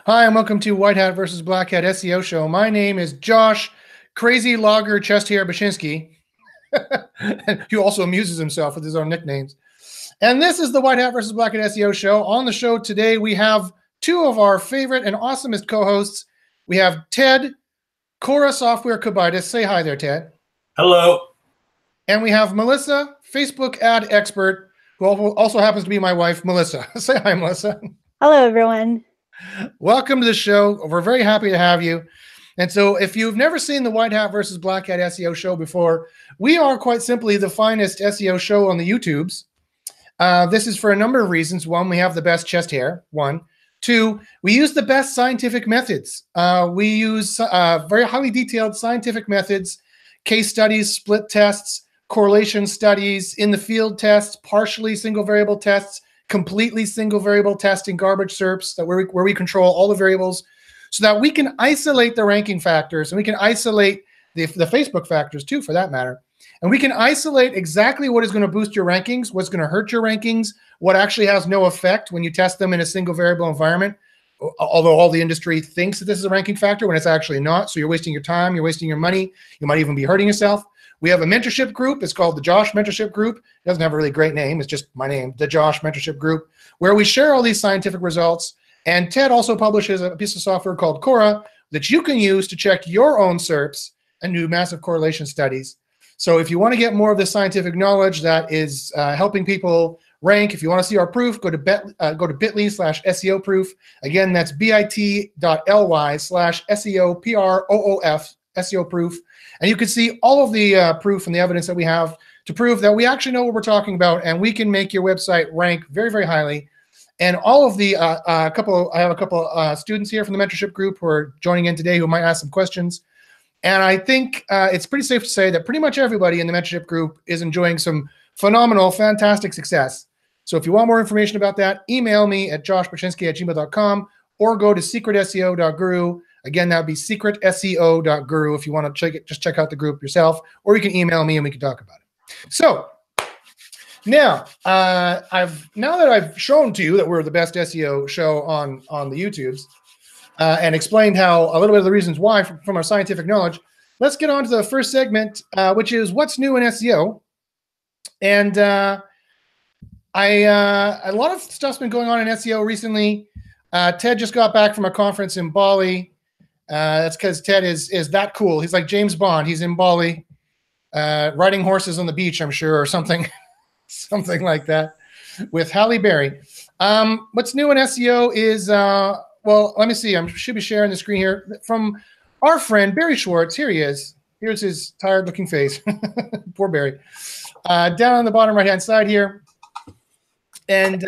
Hi, and welcome to White Hat versus Black Hat SEO show. My name is Josh, crazy logger chest hair bachynski. He also amuses himself with his own nicknames. And this is the White Hat versus Black Hat SEO show. On the show today, we have two of our favorite and awesomest co-hosts. We have Ted, Cora Software Kubitis. Say hi there, Ted. Hello. And we have Melissa, Facebook ad expert, who also happens to be my wife, Melissa. Say hi, Melissa. Hello, everyone. Welcome to the show. We're very happy to have you. And so if you've never seen the White Hat versus Black Hat SEO show before, we are quite simply the finest SEO show on the YouTubes. This is for a number of reasons. One, we have the best chest hair. One. Two, we use the best scientific methods. We use very highly detailed scientific methods, case studies, split tests, correlation studies, in the field tests, partially single variable tests, completely single variable testing, garbage SERPs, that where we control all the variables so that we can isolate the ranking factors, and we can isolate the Facebook factors too, for that matter. And we can isolate exactly what is going to boost your rankings, what's going to hurt your rankings, what actually has no effect when you test them in a single variable environment, although all the industry thinks that this is a ranking factor when it's actually not. So you're wasting your time, you're wasting your money, you might even be hurting yourself. We have a mentorship group. It's called the Josh Mentorship Group. It doesn't have a really great name. It's just my name, the Josh Mentorship Group, where we share all these scientific results. And Ted also publishes a piece of software called Cora that you can use to check your own SERPs and do massive correlation studies. So if you want to get more of the scientific knowledge that is helping people rank, if you want to see our proof, go to bit.ly/SEO proof. Again, that's bit.ly/SEO PROOF, SEO proof. And you can see all of the proof and the evidence that we have to prove that we actually know what we're talking about, and we can make your website rank very, very highly. And all of the I have a couple students here from the mentorship group who are joining in today who might ask some questions. And I think it's pretty safe to say that pretty much everybody in the mentorship group is enjoying some phenomenal, fantastic success. So if you want more information about that, email me at joshbachynski@gmail.com or go to secretseo.guru. Again, that would be secretseo.guru if you want to check it. Just check out the group yourself, or you can email me and we can talk about it. So now, now that I've shown to you that we're the best SEO show on the YouTubes and explained how a little bit of the reasons why from our scientific knowledge, let's get on to the first segment, which is what's new in SEO. And a lot of stuff's been going on in SEO recently. Ted just got back from a conference in Bali. That's because Ted is that cool. He's like James Bond. He's in Bali, riding horses on the beach, I'm sure, or something, something like that, with Halle Berry. What's new in SEO is, well, let me see. I should be sharing the screen here from our friend Barry Schwartz. Here he is. Here's his tired-looking face. Poor Barry. Down on the bottom right-hand side here, and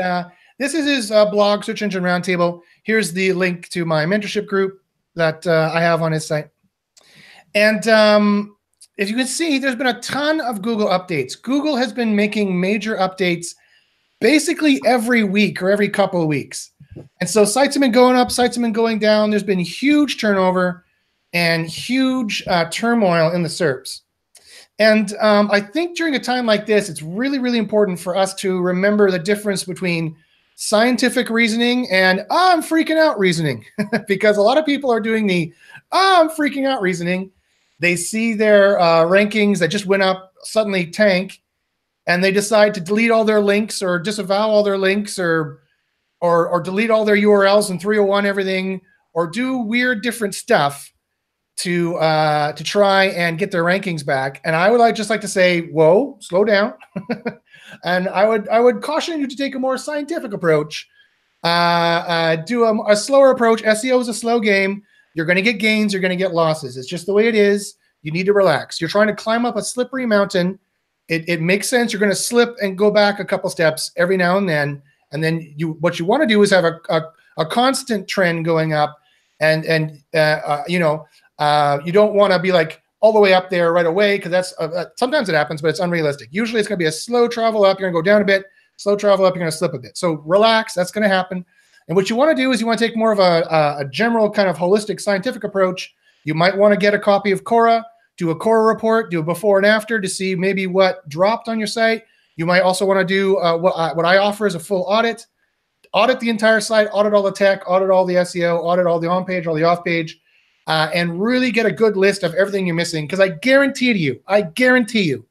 this is his blog, Search Engine Roundtable. Here's the link to my mentorship group that I have on his site. And if you can see, there's been a ton of Google updates. Google has been making major updates basically every week or every couple of weeks. And so sites have been going up, sites have been going down. There's been huge turnover and huge turmoil in the SERPs. And I think during a time like this, it's really, really important for us to remember the difference between scientific reasoning and I'm freaking out reasoning, because a lot of people are doing the I'm freaking out reasoning. They see their rankings that just went up suddenly tank, and they decide to delete all their links or disavow all their links or delete all their URLs and 301 everything, or do weird different stuff to try and get their rankings back. And I would just like to say, whoa, slow down. And I would caution you to take a more scientific approach. Do a slower approach. SEO is a slow game. You're going to get gains. You're going to get losses. It's just the way it is. You need to relax. You're trying to climb up a slippery mountain. It makes sense. You're going to slip and go back a couple steps every now and then. And then what you want to do is have a constant trend going up. And you don't want to be like all the way up there right away, because that's sometimes it happens, but it's unrealistic. Usually it's going to be a slow travel up. You're going to go down a bit, slow travel up. You're going to slip a bit. So relax. That's going to happen. And what you want to do is you want to take more of a general kind of holistic scientific approach. You might want to get a copy of Cora, do a Cora report, do a before and after to see maybe what dropped on your site. You might also want to do what I offer is a full audit. audit the entire site, audit all the tech, audit all the SEO, audit all the on-page, all the off-page, and really get a good list of everything you're missing. Because I guarantee you,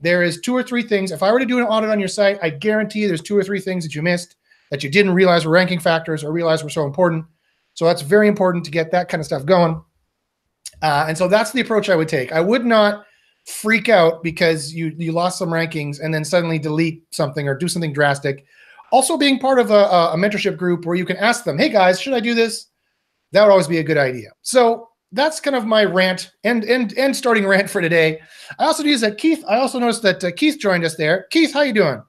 there is 2 or 3 things. If I were to do an audit on your site, I guarantee you there's 2 or 3 things that you missed that you didn't realize were ranking factors or realize were so important. So that's very important to get that kind of stuff going. And so that's the approach I would take. I would not freak out because you lost some rankings and then suddenly delete something or do something drastic. Also, being part of a mentorship group where you can ask them, hey guys, should I do this? That would always be a good idea. So that's kind of my rant and starting rant for today. I also noticed that Keith. I also noticed that Keith joined us there. Keith, how you doing?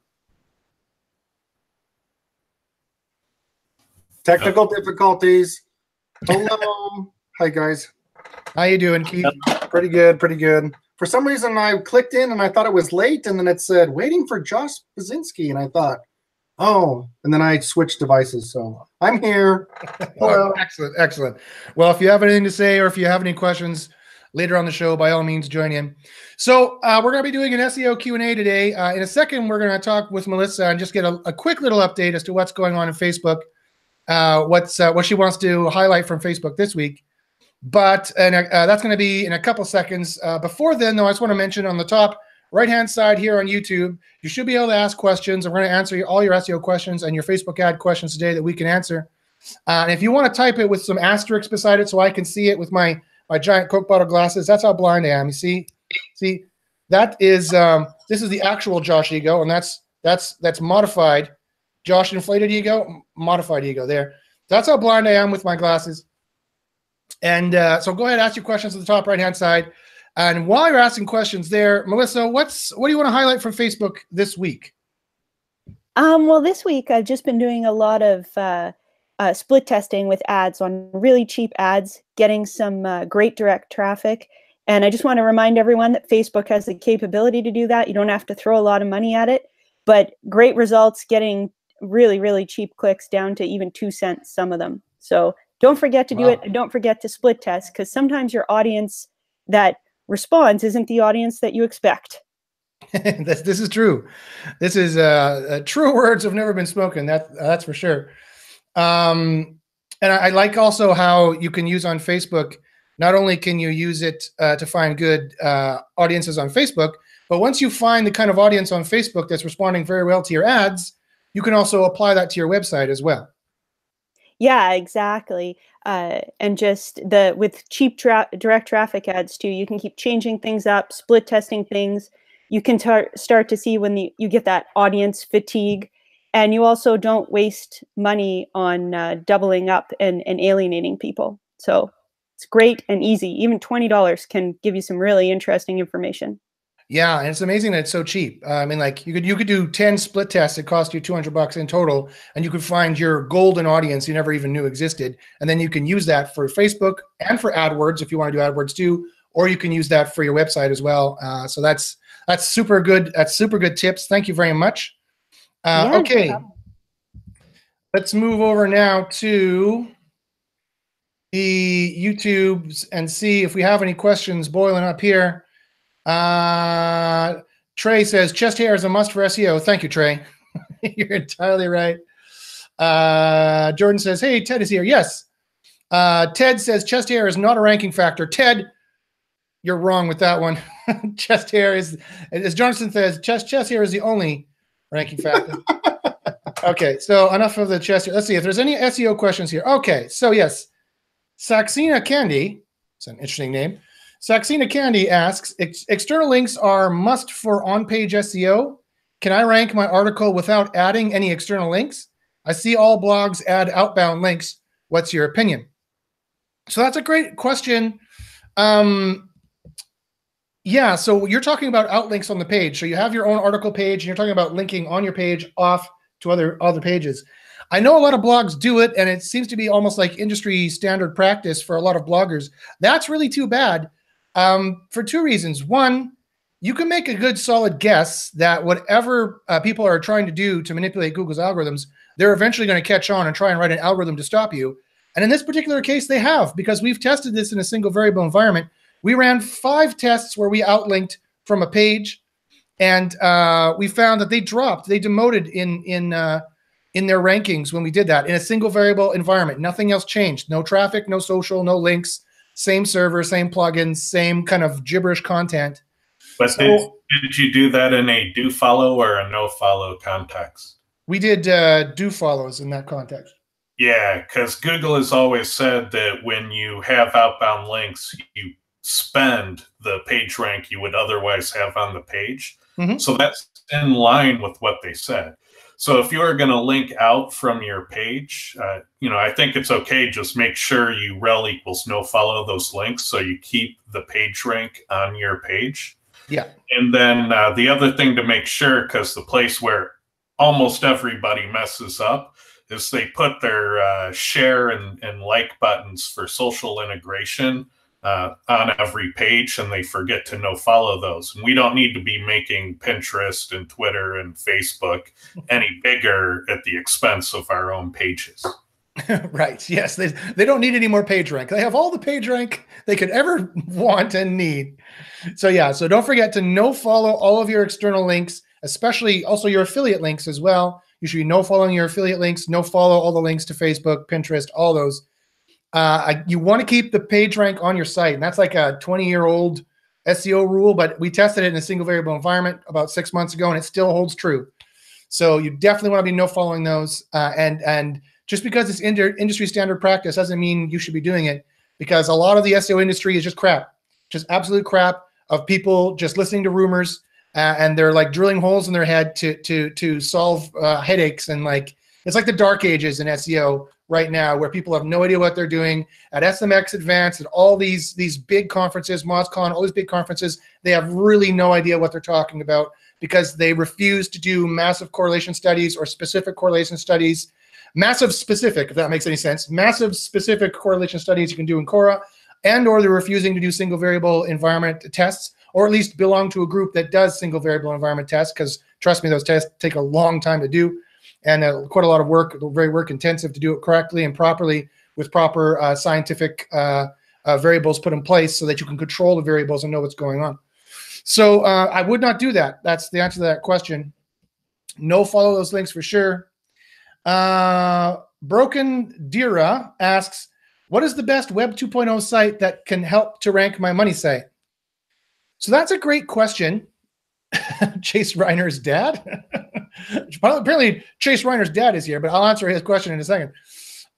Technical difficulties. Hello. Hi guys. How you doing, Keith? Pretty good, pretty good. For some reason, I clicked in and I thought it was late, and then it said waiting for Josh bachynski, and I thought, oh, and then I switched devices, so I'm here. Hello. Excellent, excellent. Well, if you have anything to say or if you have any questions later on the show, by all means, join in. So we're going to be doing an SEO Q&A today. In a second, we're going to talk with Melissa and just get a quick little update as to what's going on in Facebook, what she wants to highlight from Facebook this week. But that's going to be in a couple seconds. Before then, though, I just want to mention on the top right-hand side here on YouTube, you should be able to ask questions. I'm going to answer all your SEO questions and your Facebook ad questions today that we can answer. And if you want to type it with some asterisks beside it so I can see it with my giant Coke bottle glasses, that's how blind I am. You see, that is this is the actual Josh ego, and that's modified. Josh inflated ego, modified ego there. That's how blind I am with my glasses. And so go ahead, ask your questions at the top right-hand side. And while you're asking questions there, Melissa, what do you want to highlight from Facebook this week? Well, this week I've just been doing a lot of split testing with ads on really cheap ads, getting some great direct traffic. And I just want to remind everyone that Facebook has the capability to do that. You don't have to throw a lot of money at it, but great results, getting really, really cheap clicks down to even 2 cents, some of them. So don't forget to do it. And don't forget to split test, because sometimes your audience that responds isn't the audience that you expect. This is true. This is true words have never been spoken. That's for sure. And I like also how you can use on Facebook. Not only can you use it to find good audiences on Facebook, but once you find the kind of audience on Facebook that's responding very well to your ads, you can also apply that to your website as well. Yeah, exactly. And just with cheap direct traffic ads too, you can keep changing things up, split testing things. You can start to see when you get that audience fatigue, and you also don't waste money on doubling up and alienating people. So it's great and easy. Even $20 can give you some really interesting information. Yeah, and it's amazing that it's so cheap. I mean, like you could do 10 split tests that cost you $200 in total, and you could find your golden audience you never even knew existed, and then you can use that for Facebook and for AdWords if you want to do AdWords too, or you can use that for your website as well. So that's super good. That's super good tips. Thank you very much. Yeah, okay, no problem. Let's move over now to the YouTubes and see if we have any questions boiling up here. Trey says chest hair is a must for SEO. Thank you, Trey. You're entirely right. Jordan says, hey, Ted is here. Yes. Ted says chest hair is not a ranking factor. Ted, you're wrong with that one. Chest hair is, as Jonathan says, chest hair is the only ranking factor. Okay, so enough of the chest hair. Let's see if there's any SEO questions here. Okay, so yes, Saxena Candy, it's an interesting name. Saxena Candy asks, external links are must for on-page SEO. Can I rank my article without adding any external links? I see all blogs add outbound links. What's your opinion? So that's a great question. Yeah, so you're talking about outlinks on the page. So you have your own article page, and you're talking about linking on your page off to other pages. I know a lot of blogs do it, and it seems to be almost like industry standard practice for a lot of bloggers. That's really too bad. For 2 reasons. One, you can make a good solid guess that whatever people are trying to do to manipulate Google's algorithms, they're eventually going to catch on and try and write an algorithm to stop you. And in this particular case, they have, because we've tested this in a single variable environment. We ran 5 tests where we outlinked from a page, and we found that they dropped, they demoted in in their rankings when we did that in a single variable environment. Nothing else changed. No traffic, no social, no links, same server, same plugins, same kind of gibberish content. But so, did you do that in a do follow or a no follow context? We did do follows in that context. Yeah, because Google has always said that when you have outbound links, you spend the page rank you would otherwise have on the page. Mm-hmm. So that's in line with what they said. So if you're going to link out from your page, I think it's okay. Just make sure you rel equals no follow those links so you keep the page rank on your page. Yeah. And then the other thing to make sure, because the place where almost everybody messes up is they put their share and like buttons for social integration on every page, and they forget to no follow those. And we don't need to be making Pinterest and Twitter and Facebook any bigger at the expense of our own pages. Right. Yes. They don't need any more page rank. They have all the page rank they could ever want and need. So yeah. So don't forget to no follow all of your external links, especially also your affiliate links as well. You should be no following your affiliate links, no follow all the links to Facebook, Pinterest, all those. You want to keep the page rank on your site, and that's like a 20-year-old SEO rule, but we tested it in a single variable environment about 6 months ago, and it still holds true. So you definitely want to be no following those. And just because it's industry standard practice doesn't mean you should be doing it, because a lot of the SEO industry is just crap, just absolute crap of people just listening to rumors, and they're like drilling holes in their head to solve headaches. And like, it's like the dark ages in SEO right now, where people have no idea what they're doing. At SMX Advanced and all these big conferences, MozCon, all these big conferences, they have really no idea what they're talking about, because they refuse to do massive correlation studies or specific correlation studies. Massive specific, if that makes any sense. Massive specific correlation studies you can do in Quora, and or they're refusing to do single variable environment tests, or at least belong to a group that does single variable environment tests, because trust me, those tests take a long time to do, and quite a lot of work, very work intensive to do it correctly and properly with proper scientific variables put in place so that you can control the variables and know what's going on. So I would not do that. That's the answer to that question. No follow those links for sure. Broken Dira asks, what is the best Web 2.0 site that can help to rank my money site? So that's a great question. Chase Reiner's dad. Apparently Chase Reiner's dad is here, but I'll answer his question in a second.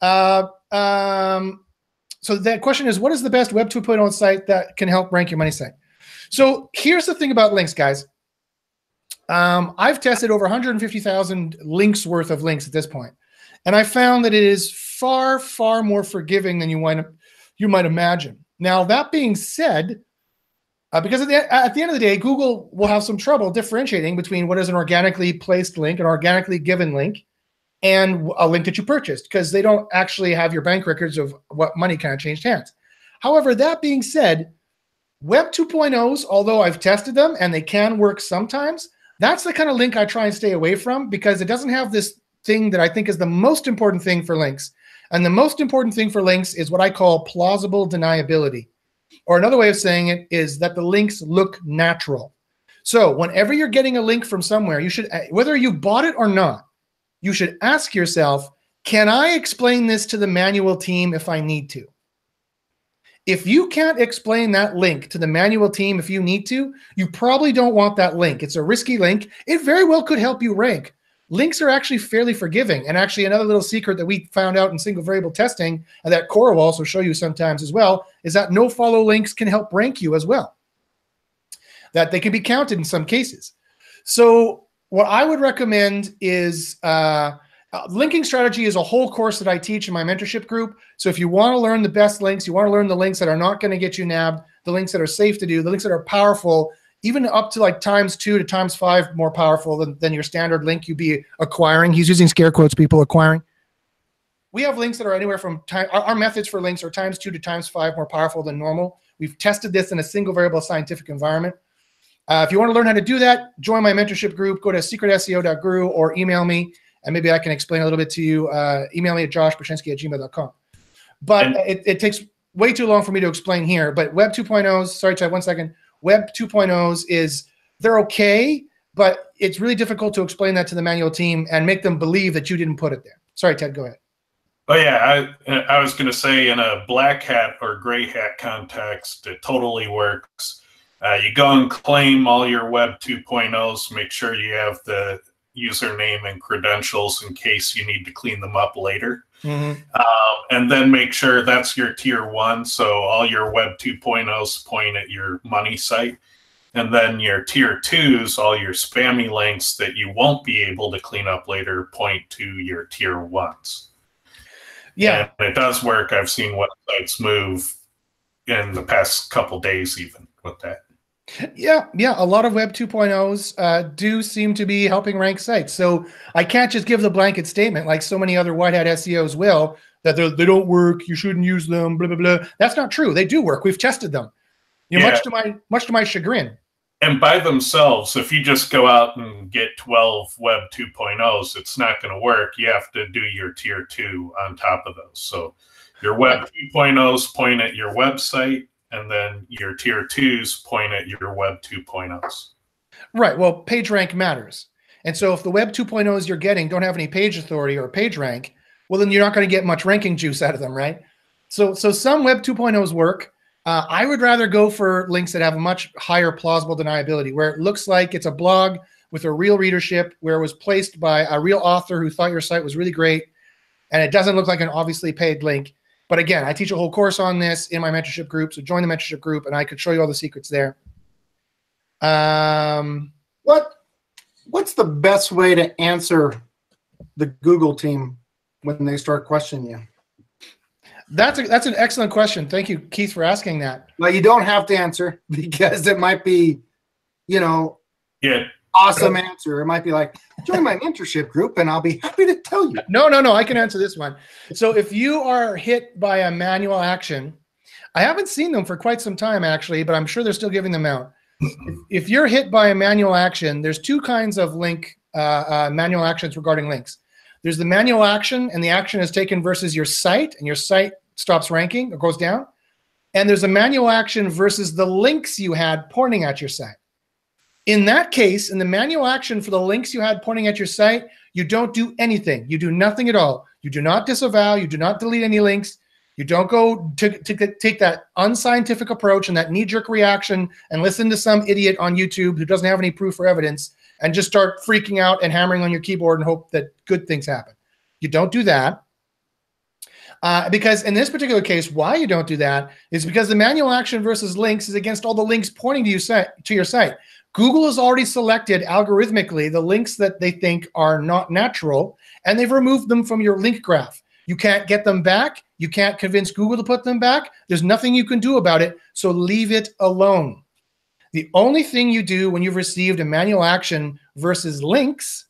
So that question is, what is the best Web 2.0 site that can help rank your money site? So here's the thing about links, guys. I've tested over 150,000 links worth of links at this point, and I found that it is far, far more forgiving than you might imagine. Now, that being said, because at the end of the day, Google will have some trouble differentiating between what is an organically placed link, an organically given link, and a link that you purchased, because they don't actually have your bank records of what money kind of changed hands. However, that being said, Web 2.0s, although I've tested them and they can work sometimes, that's the kind of link I try and stay away from, because it doesn't have this thing that I think is the most important thing for links. And the most important thing for links is what I call plausible deniability. Or another way of saying it is that the links look natural. So whenever you're getting a link from somewhere, you should, whether you bought it or not, you should ask yourself, can I explain this to the manual team if I need to? If you can't explain that link to the manual team if you need to, you probably don't want that link. It's a risky link. It very well could help you rank. Links are actually fairly forgiving. And actually another little secret that we found out in single variable testing, and that Quora will also show you sometimes as well, is that no follow links can help rank you as well. That they can be counted in some cases. So what I would recommend is linking strategy is a whole course that I teach in my mentorship group. So if you want to learn the best links, you want to learn the links that are not going to get you nabbed, the links that are safe to do, the links that are powerful, even up to like ×2 to ×5 more powerful than your standard link you'd be acquiring. He's using scare quotes, people, acquiring. We have links that are anywhere from, our methods for links are ×2 to ×5 more powerful than normal. We've tested this in a single variable scientific environment. If you want to learn how to do that, join my mentorship group, go to secretseo.guru or email me, and maybe I can explain a little bit to you. Email me at josh.bachynski@gmail.com. But it takes way too long for me to explain here. But Web 2.0s, sorry, Chad, 1 second. Web 2.0s they're okay, but it's really difficult to explain that to the manual team and make them believe that you didn't put it there. Sorry, Ted, go ahead. Oh yeah, I was going to say, in a black hat or gray hat context, it totally works. You go and claim all your Web 2.0s, make sure you have the username and credentials in case you need to clean them up later. Mm-hmm. And then make sure that's your tier 1. So all your Web 2.0s point at your money site. And then your tier 2s, all your spammy links that you won't be able to clean up later, point to your tier 1s. Yeah. And it does work. I've seen websites move in the past couple days even with that. Yeah. A lot of Web 2.0s do seem to be helping rank sites. So I can't just give the blanket statement like so many other white hat SEOs will, that they don't work, you shouldn't use them, blah, blah, blah. That's not true. They do work. We've tested them. Yeah. Much to my chagrin. And by themselves, if you just go out and get 12 Web 2.0s, it's not going to work. You have to do your tier 2 on top of those. So your Web 2.0s point at your website, and then your tier 2s point at your Web 2.0s. Right. Well, page rank matters. And so if the Web 2.0s you're getting don't have any page authority or page rank, well, then you're not going to get much ranking juice out of them, right? So some Web 2.0s work. I would rather go for links that have a much higher plausible deniability, where it looks like it's a blog with a real readership, where it was placed by a real author who thought your site was really great, and it doesn't look like an obviously paid link. But again, I teach a whole course on this in my mentorship group, so join the mentorship group, and I could show you all the secrets there. What's the best way to answer the Google team when they start questioning you? That's an excellent question. Thank you, Keith, for asking that. Well, you don't have to answer, because it might be, awesome answer. It might be like, join my mentorship group and I'll be happy to tell you. No, I can answer this one. So if you are hit by a manual action, I haven't seen them for quite some time actually, but I'm sure they're still giving them out. If you're hit by a manual action, there's two kinds of manual actions regarding links. There's the manual action, and the action is taken versus your site, and your site stops ranking or goes down. And there's a manual action versus the links you had pointing at your site. In that case, in the manual action for the links you had pointing at your site, you don't do anything. You do nothing at all. You do not disavow. You do not delete any links. You don't go to take that unscientific approach and that knee-jerk reaction and listen to some idiot on YouTube who doesn't have any proof or evidence and just start freaking out and hammering on your keyboard and hope that good things happen. You don't do that. Because in this particular case, why you don't do that is because the manual action versus links is against all the links pointing to your site. Google has already selected algorithmically the links that they think are not natural, and they've removed them from your link graph. You can't get them back. You can't convince Google to put them back. There's nothing you can do about it, so leave it alone. The only thing you do when you've received a manual action versus links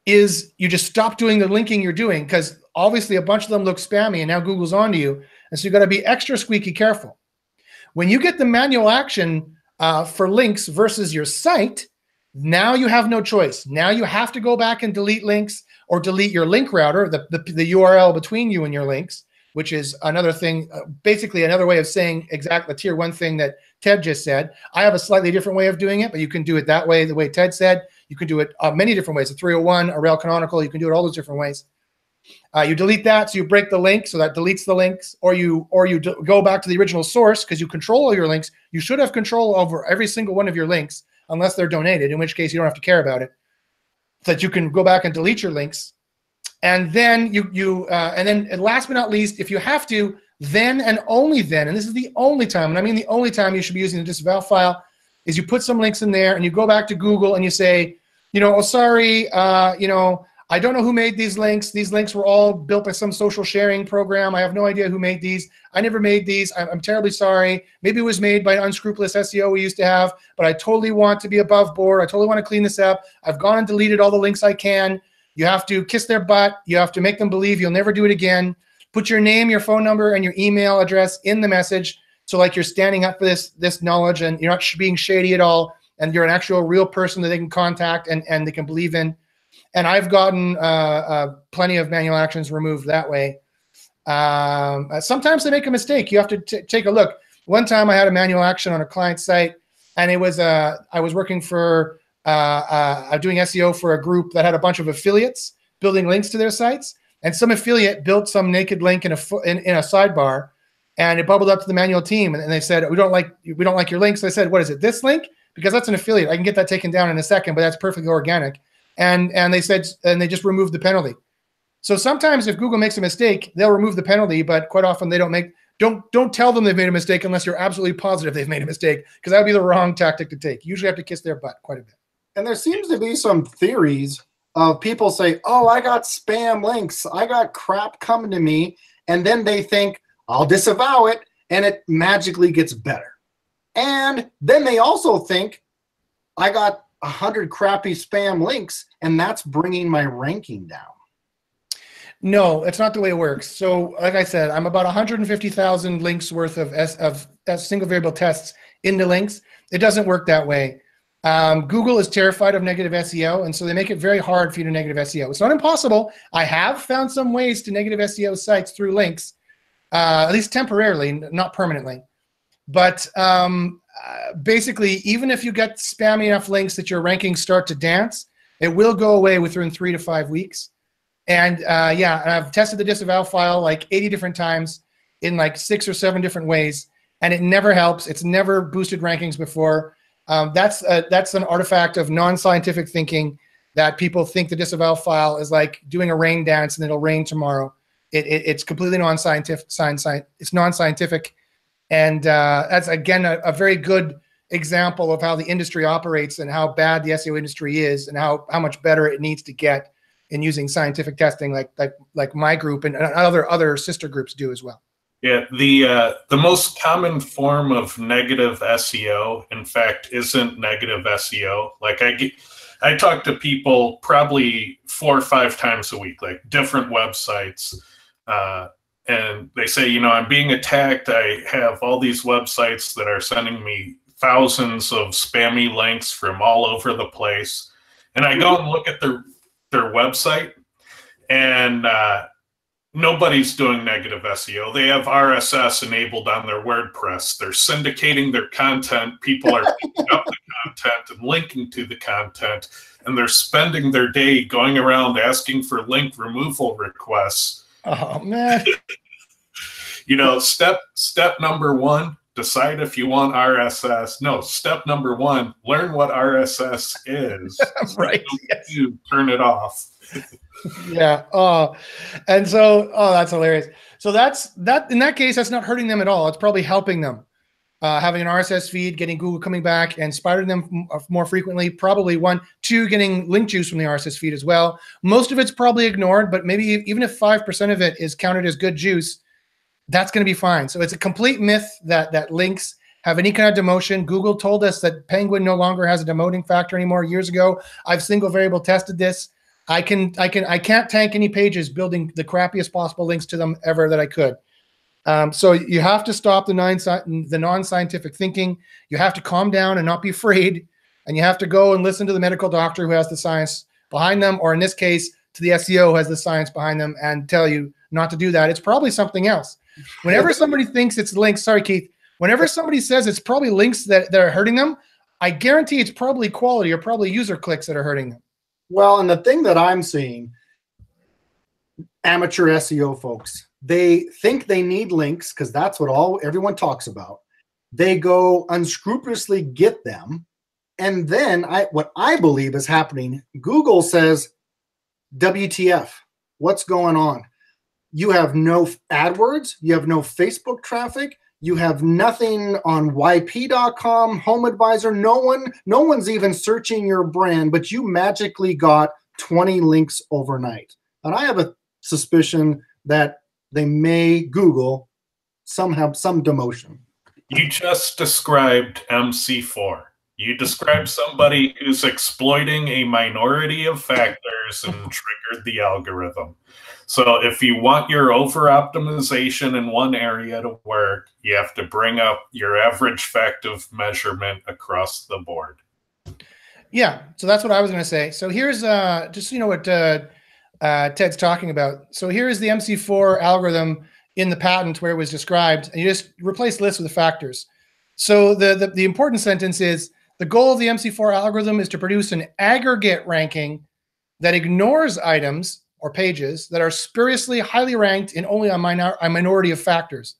is you just stop doing the linking you're doing, because obviously a bunch of them look spammy and now Google's onto you. And so you've got to be extra squeaky careful. When you get the manual action for links versus your site, now you have no choice. Now you have to go back and delete links or delete your link router, the URL between you and your links, which is another thing, basically another way of saying exactly the tier 1 thing that Ted just said. I have a slightly different way of doing it, but you can do it that way, the way Ted said. You can do it many different ways, a 301, a rel canonical, you can do it all those different ways. You delete that, so you break the link, so that deletes the links, or you go back to the original source because you control all your links. You should have control over every single one of your links, unless they're donated, in which case you don't have to care about it. So that you can go back and delete your links. And then and then last but not least, if you have to, then and only then, and this is the only time, and I mean the only time you should be using the disavow file, is you put some links in there and you go back to Google and you say, oh, sorry, I don't know who made these links. These links were all built by some social sharing program. I have no idea who made these. I never made these. I'm terribly sorry. Maybe it was made by an unscrupulous SEO we used to have, but I totally want to be above board. I totally want to clean this up. I've gone and deleted all the links I can. You have to kiss their butt. You have to make them believe you'll never do it again. Put your name, your phone number, and your email address in the message. So like you're standing up for this knowledge and you're not being shady at all. And you're an actual real person that they can contact and they can believe in. And I've gotten plenty of manual actions removed that way. Sometimes they make a mistake. You have to take a look. One time I had a manual action on a client site, and it was I was working for doing SEO for a group that had a bunch of affiliates building links to their sites, and some affiliate built some naked link in a sidebar, and it bubbled up to the manual team, and they said, we don't like your links. I said, what is it, this link? Because that's an affiliate. I can get that taken down in a second, but that's perfectly organic. And they said, and they just removed the penalty. So sometimes if Google makes a mistake, they'll remove the penalty, but quite often they don't tell them they've made a mistake unless you're absolutely positive they've made a mistake, because that would be the wrong tactic to take. You usually have to kiss their butt quite a bit. And there seems to be some theories of people say, oh, I got spam links, I got crap coming to me, and then they think, I'll disavow it, and it magically gets better. And then they also think, I got 100 crappy spam links, and that's bringing my ranking down. No, it's not the way it works. So like I said, I'm about 150,000 links worth of single variable tests into links. It doesn't work that way. Google is terrified of negative SEO, and so they make it very hard for you to negative SEO. It's not impossible. I have found some ways to negative SEO sites through links, at least temporarily, not permanently. But basically, even if you get spammy enough links that your rankings start to dance, it will go away within 3 to 5 weeks. And yeah, I've tested the disavow file like 80 different times in like 6 or 7 different ways, and it never helps. It's never boosted rankings before. That's an artifact of non-scientific thinking, that people think the disavow file is like doing a rain dance and it'll rain tomorrow. It's completely non-scientific. It's non-scientific, and that's again a very good example of how the industry operates and how bad the SEO industry is, and how much better it needs to get in using scientific testing, like my group and other sister groups do as well. Yeah, the most common form of negative SEO, in fact, isn't negative SEO. Like I talk to people probably 4 or 5 times a week, like different websites, and they say, you know, I'm being attacked. I have all these websites that are sending me thousands of spammy links from all over the place, and I go and look at their website, and nobody's doing negative SEO. They have RSS enabled on their WordPress. They're syndicating their content. People are picking up the content and linking to the content, and they're spending their day going around asking for link removal requests. Oh man! You know, step number 1, decide if you want RSS. No, step number 1, learn what RSS is. Right. Yes. You turn it off. Yeah. Oh, and so, that's hilarious. So that in that case, that's not hurting them at all. It's probably helping them. Having an RSS feed, getting Google coming back and spidering them more frequently, probably 1, 2, getting link juice from the RSS feed as well. Most of it's probably ignored, but maybe even if 5% of it is counted as good juice, that's going to be fine. So it's a complete myth that links have any kind of demotion. Google told us that Penguin no longer has a demoting factor anymore years ago. I've single variable tested this. I can't tank any pages building the crappiest possible links to them ever that I could. So you have to stop the non-scientific thinking. You have to calm down and not be afraid. And you have to go and listen to the medical doctor who has the science behind them, or in this case, to the SEO who has the science behind them, and tell you not to do that. It's probably something else. Whenever somebody thinks it's links, sorry, Keith, whenever somebody says it's probably links that are hurting them, I guarantee it's probably quality or probably user clicks that are hurting them. Well, and the thing that I'm seeing, amateur SEO folks, they think they need links because that's what everyone talks about. They go unscrupulously get them. And then what I believe is happening, Google says, WTF, what's going on? You have no AdWords, you have no Facebook traffic, you have nothing on YP.com, Home Advisor. No one's even searching your brand, but you magically got 20 links overnight. And I have a suspicion that they may Google some demotion. You just described MC4. You described somebody who's exploiting a minority of factors and triggered the algorithm. So if you want your over-optimization in one area to work, you have to bring up your average effective measurement across the board. Yeah, so that's what I was going to say. So here's just so you know what Ted's talking about. So here is the MC4 algorithm in the patent where it was described, and you just replace lists with the factors. So the important sentence is, The goal of the MC4 algorithm is to produce an aggregate ranking that ignores items or pages that are spuriously highly ranked in only a minority of factors.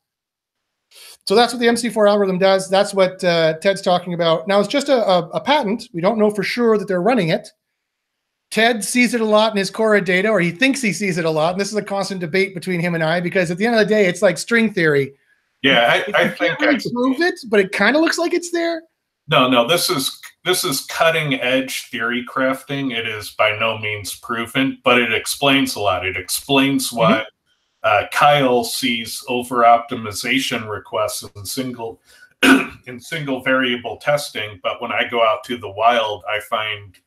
So that's what the MC4 algorithm does. That's what Ted's talking about. Now, it's just a patent. We don't know for sure that they're running it. Ted sees it a lot in his Cora data, or he thinks he sees it a lot. And this is a constant debate between him and I, because at the end of the day, it's like string theory. Yeah, I can't really prove it, but it kind of looks like it's there. No, this is cutting edge theory crafting. It is by no means proven, but it explains a lot. It explains why Kyle sees over optimization requests in single variable testing, but when I go out to the wild, I find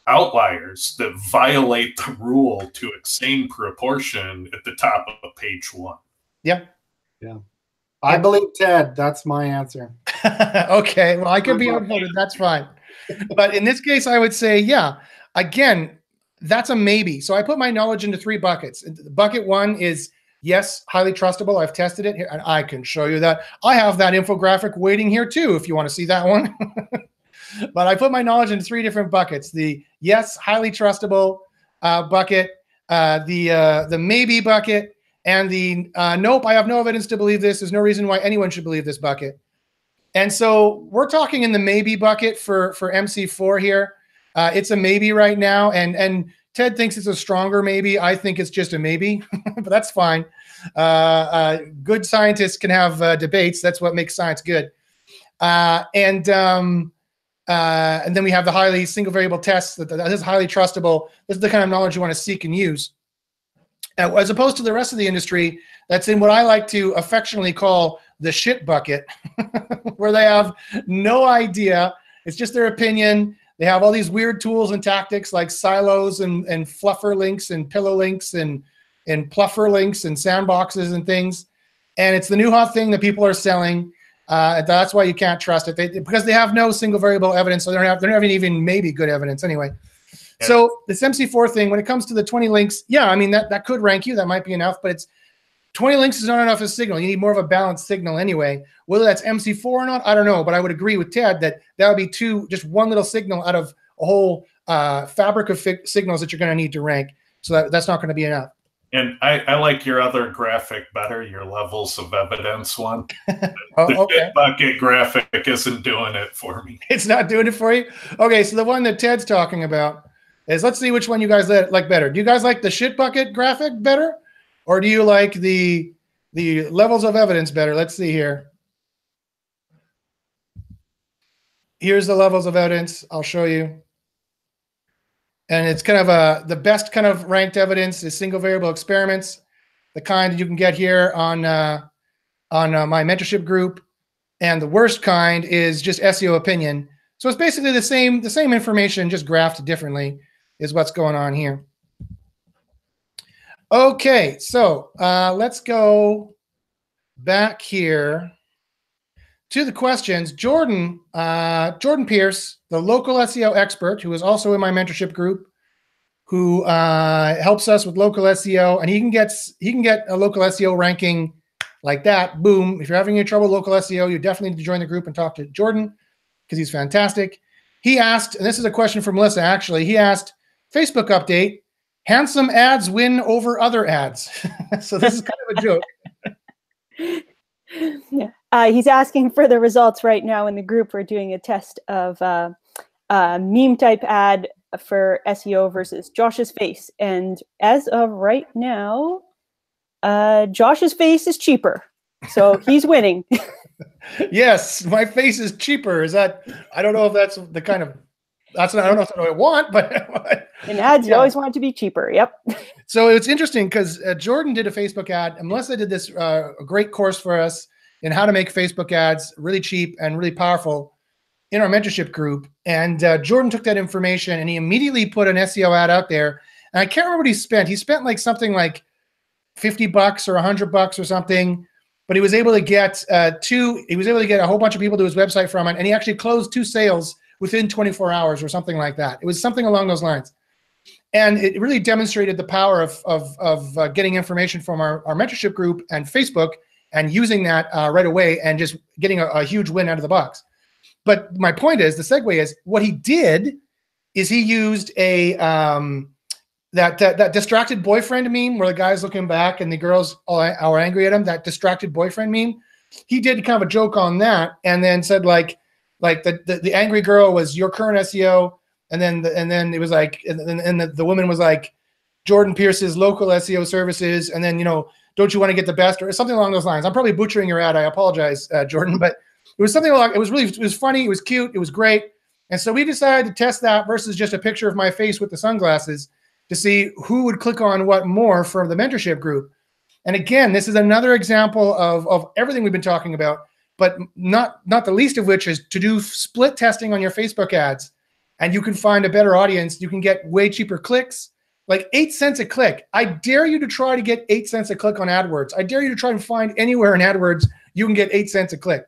outliers that violate the rule to a same proportion at the top of page 1. Yeah. I believe Ted. That's my answer. Okay. Well, I could be outvoted. That's fine. But in this case, I would say, yeah, again, that's a maybe. So I put my knowledge into 3 buckets. Bucket 1 is, yes, highly trustable. I've tested it here, and I can show you that. I have that infographic waiting here too, if you want to see that one. But I put my knowledge into 3 different buckets: the yes, highly trustable bucket, the maybe bucket, and the nope, I have no evidence to believe this. There's no reason why anyone should believe this bucket. And so we're talking in the maybe bucket for MC4 here. It's a maybe right now, and Ted thinks it's a stronger maybe. I think it's just a maybe, but that's fine. Good scientists can have debates. That's what makes science good. And then we have the highly single variable tests. That is highly trustable. This is the kind of knowledge you want to seek and use. As opposed to the rest of the industry, that's in what I like to affectionately call the shit bucket, where they have no idea. It's just their opinion. They have all these weird tools and tactics like silos and fluffer links and pillow links and pluffer links and sandboxes and things. And it's the new hot thing that people are selling. That's why you can't trust it, because they have no single variable evidence. So they're not having even maybe good evidence anyway. Yeah. So this MC4 thing, when it comes to the 20 links, yeah, I mean, that could rank you. That might be enough, but it's 20 links is not enough as a signal. You need more of a balanced signal anyway. Whether that's MC4 or not, I don't know. But I would agree with Ted that would be just one little signal out of a whole fabric of signals that you're going to need to rank. So that's not going to be enough. And I like your other graphic better, your levels of evidence one. Okay. Bucket graphic isn't doing it for me. It's not doing it for you? Okay, so the one that Ted's talking about is, let's see which one you guys like better. Do you guys like the shit bucket graphic better? Or do you like the levels of evidence better? Let's see here. Here's the levels of evidence. I'll show you. And it's kind of the best kind of ranked evidence is single variable experiments, the kind that you can get here on my mentorship group. And the worst kind is just SEO opinion. So it's basically the same information, just graphed differently is what's going on here. Okay, so let's go back here to the questions. Jordan Pierce, the local SEO expert, who is also in my mentorship group, who helps us with local SEO, and he can get a local SEO ranking like that. Boom! If you're having any trouble with local SEO, you definitely need to join the group and talk to Jordan, because he's fantastic. He asked, and this is a question from Melissa actually. He asked, Facebook update. Handsome ads win over other ads. So this is kind of a joke. Yeah. He's asking for the results right now in the group. We're doing a test of meme type ad for SEO versus Josh's face. And as of right now, Josh's face is cheaper. So he's winning. Yes, my face is cheaper. Is that, I don't know if that's the kind of, I don't know if that's what I want, but in ads, you always want it to be cheaper. Yep. So it's interesting because Jordan did a Facebook ad, and Melissa did this a great course for us in how to make Facebook ads really cheap and really powerful in our mentorship group. And Jordan took that information and he immediately put an SEO ad out there. And I can't remember what he spent. He spent like something like $50 or $100 or something. But he was able to get a whole bunch of people to his website from it, and he actually closed 2 sales within 24 hours or something like that. It was something along those lines. And it really demonstrated the power of getting information from our mentorship group and Facebook and using that right away and just getting a huge win out of the box. But my point is, the segue is, what he did is he used a that distracted boyfriend meme where the guy's looking back and the girls are angry at him. That distracted boyfriend meme. He did kind of a joke on that, and then said like the angry girl was your current SEO, and then it was like, and the woman was like Jordan Pierce's local SEO services, and then, you know, don't you want to get the best, or something along those lines. I'm probably butchering your ad. I apologize, Jordan, but it was something like, it was funny, it was cute, it was great. And so we decided to test that versus just a picture of my face with the sunglasses to see who would click on what more for the mentorship group. And again, this is another example of everything we've been talking about, but not the least of which is to do split testing on your Facebook ads. And you can find a better audience. You can get way cheaper clicks, like 8 cents a click. I dare you to try to get 8 cents a click on AdWords. I dare you to try and find anywhere in AdWords you can get 8 cents a click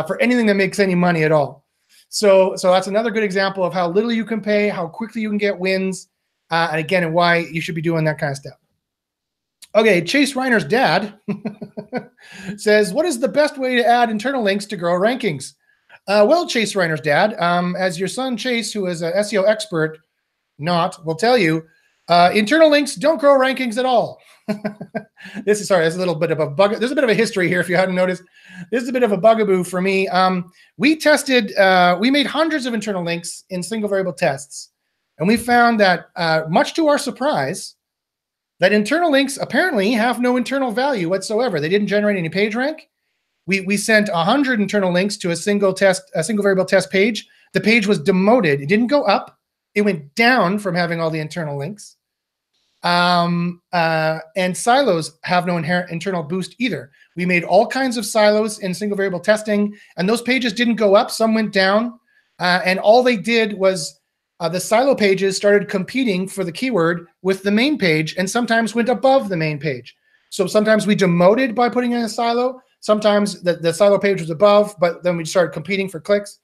for anything that makes any money at all. So that's another good example of how little you can pay, how quickly you can get wins, and again, and why you should be doing that kind of stuff. Okay, Chase Reiner's dad says, what is the best way to add internal links to grow rankings? Well, Chase Reiner's dad, as your son Chase, who is an SEO expert, will tell you, internal links don't grow rankings at all. This is a little bit of a bug. There's a bit of a history here if you hadn't noticed. This is a bit of a bugaboo for me. We made hundreds of internal links in single variable tests. And we found that, much to our surprise, that internal links apparently have no internal value whatsoever. They didn't generate any page rank. We sent 100 internal links to a single variable test page. The page was demoted. It didn't go up. It went down from having all the internal links. And silos have no inherent internal boost either. We made all kinds of silos in single variable testing, and those pages didn't go up. Some went down. And all they did was the silo pages started competing for the keyword with the main page, and sometimes went above the main page. So sometimes we demoted by putting in a silo. Sometimes the silo page was above, but then we started competing for clicks.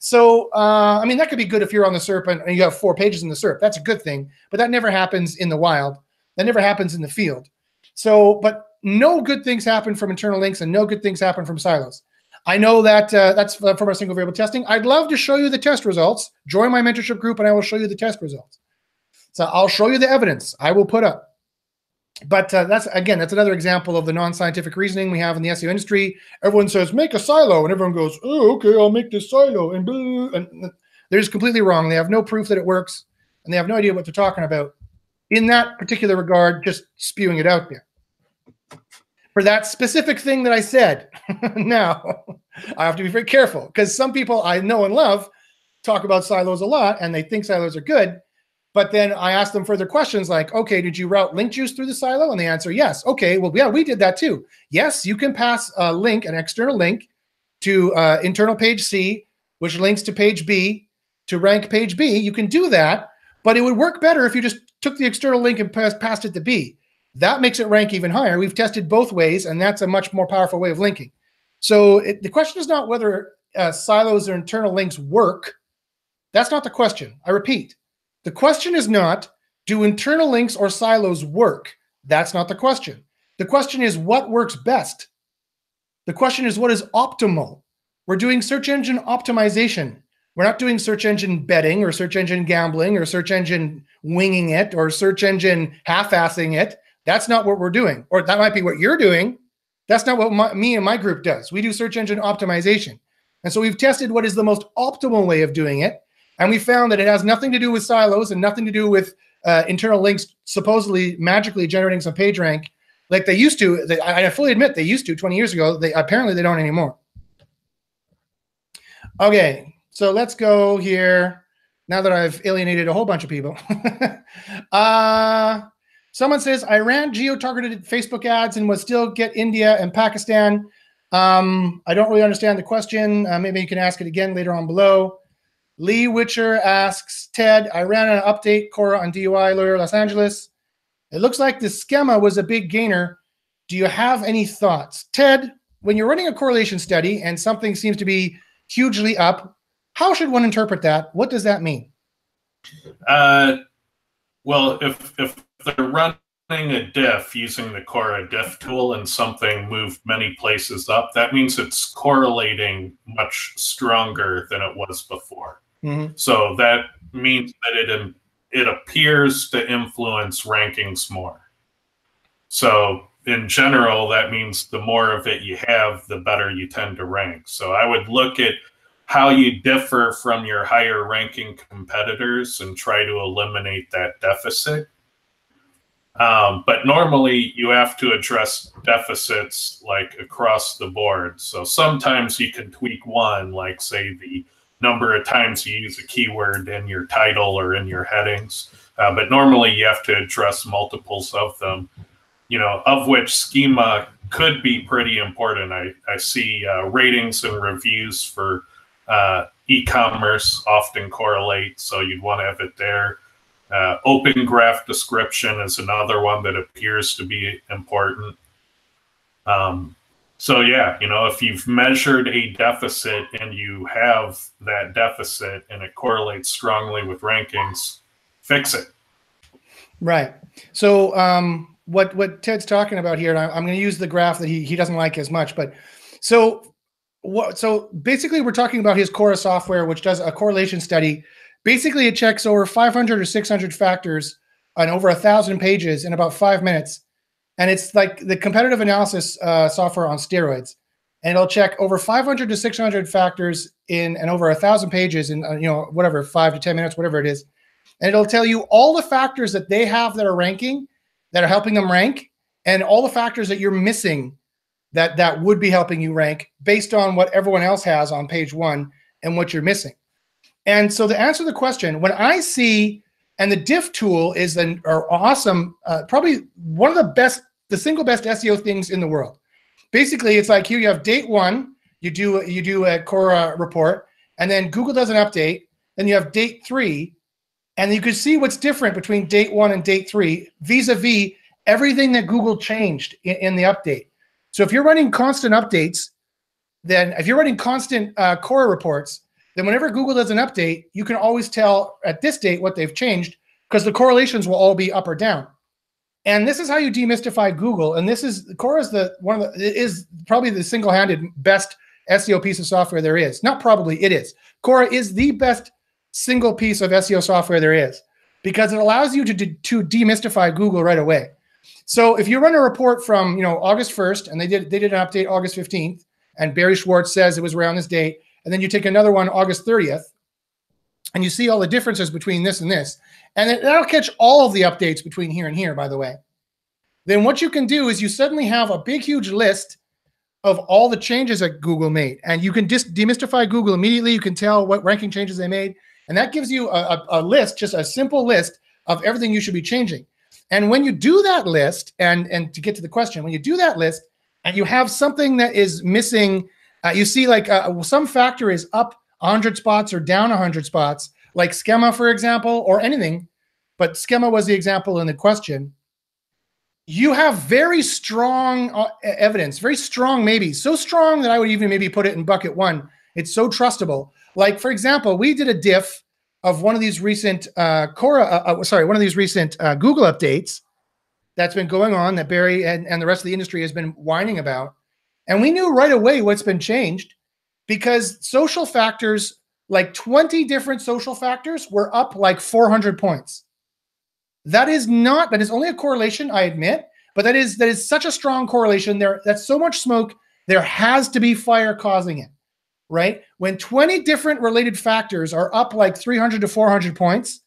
So, I mean, that could be good if you're on the SERP and you have 4 pages in the SERP. That's a good thing, but that never happens in the wild. That never happens in the field. So, but no good things happen from internal links and no good things happen from silos. I know that that's from our single variable testing. I'd love to show you the test results. Join my mentorship group and I will show you the test results. So I'll show you the evidence I will put up. But that's another example of the non-scientific reasoning we have in the SEO industry. Everyone says, make a silo. And everyone goes, oh, okay, I'll make this silo. And they're just completely wrong. They have no proof that it works. And they have no idea what they're talking about in that particular regard, just spewing it out there. For that specific thing that I said, now, I have to be very careful because some people I know and love talk about silos a lot and they think silos are good. But then I ask them further questions like, okay, did you route link juice through the silo? And they answer, yes. Okay, well, yeah, we did that too. Yes, you can pass a link, an external link to internal page C, which links to page B, to rank page B. You can do that, but it would work better if you just took the external link and passed it to B. That makes it rank even higher. We've tested both ways, and that's a much more powerful way of linking. So the question is not whether silos or internal links work. That's not the question. I repeat. The question is not, do internal links or silos work? That's not the question. The question is, what works best? The question is, what is optimal? We're doing search engine optimization. We're not doing search engine betting or search engine gambling or search engine winging it or search engine half-assing it. That's not what we're doing. Or that might be what you're doing. That's not what me and my group does. We do search engine optimization. And so we've tested what is the most optimal way of doing it. And we found that it has nothing to do with silos and nothing to do with internal links supposedly magically generating some page rank like they used to. I fully admit they used to 20 years ago. Apparently they don't anymore. Okay, so let's go here. Now that I've alienated a whole bunch of people. Someone says, I ran geo-targeted Facebook ads and would still get India and Pakistan. I don't really understand the question. Maybe you can ask it again later on below. Lee Witcher asks, Ted, I ran an update Cora on DUI lawyer Los Angeles. It looks like the schema was a big gainer. Do you have any thoughts? Ted, when you're running a correlation study and something seems to be hugely up, how should one interpret that? What does that mean? Well, if they're running a diff using the Cora diff tool and something moved many places up, that means it's correlating much stronger than it was before. Mm-hmm. So that means that it appears to influence rankings more. So in general, that means the more of it you have, the better you tend to rank. So I would look at how you differ from your higher ranking competitors and try to eliminate that deficit. But normally you have to address deficits like across the board. So sometimes you can tweak one, like say the number of times you use a keyword in your title or in your headings. But normally you have to address multiples of them, of which schema could be pretty important. I see ratings and reviews for e-commerce often correlate, so you'd want to have it there. Open graph description is another one that appears to be important. So yeah, if you've measured a deficit and you have that deficit and it correlates strongly with rankings, fix it. Right. So what Ted's talking about here, and I'm going to use the graph that he doesn't like as much, but so basically we're talking about his Cora software, which does a correlation study. Basically, it checks over 500 or 600 factors on over 1,000 pages in about 5 minutes. And it's like the competitive analysis software on steroids. And it'll check over 500 to 600 factors and over 1,000 pages in, whatever, 5 to 10 minutes, whatever it is. And it'll tell you all the factors that they have that are ranking, that are helping them rank, and all the factors that you're missing that would be helping you rank based on what everyone else has on page 1 and what you're missing. And so to answer the question, when I see, and the diff tool is an awesome, probably one of the single best SEO things in the world. Basically, it's like here you have date 1, you do a Cora report, and then Google does an update. Then you have date 3, and you can see what's different between date 1 and date 3 vis-a-vis everything that Google changed in the update. So if you're running constant updates, then if you're running constant Cora reports, then whenever Google does an update, you can always tell at this date what they've changed because the correlations will all be up or down. And this is how you demystify Google. And this is Cora is probably the single-handed best SEO piece of software there is. Not probably, it is. Cora is the best single piece of SEO software there is because it allows you to demystify Google right away. So if you run a report from August 1st and they did an update August 15th, and Barry Schwartz says it was around this date, and then you take another one August 30th, and you see all the differences between this and this, and that'll catch all of the updates between here and here, by the way. Then what you can do is you suddenly have a big, huge list of all the changes that Google made, and you can just demystify Google immediately. You can tell what ranking changes they made, and that gives you a list, just a simple list of everything you should be changing. And when you do that list, and to get to the question, when you do that list, and you have something that is missing, you see like some factor is up 100 spots or down 100 spots, like schema, for example, or anything, but schema was the example in the question. You have very strong evidence, very strong, maybe so strong that I would even maybe put it in bucket 1. It's so trustable. Like, for example, we did a diff of one of these recent Google updates that's been going on that Barry and the rest of the industry has been whining about. And we knew right away what's been changed because social factors, like 20 different social factors, were up like 400 points. That is only a correlation, I admit, but that is such a strong correlation there. That's so much smoke. There has to be fire causing it, right? When 20 different related factors are up like 300 to 400 points,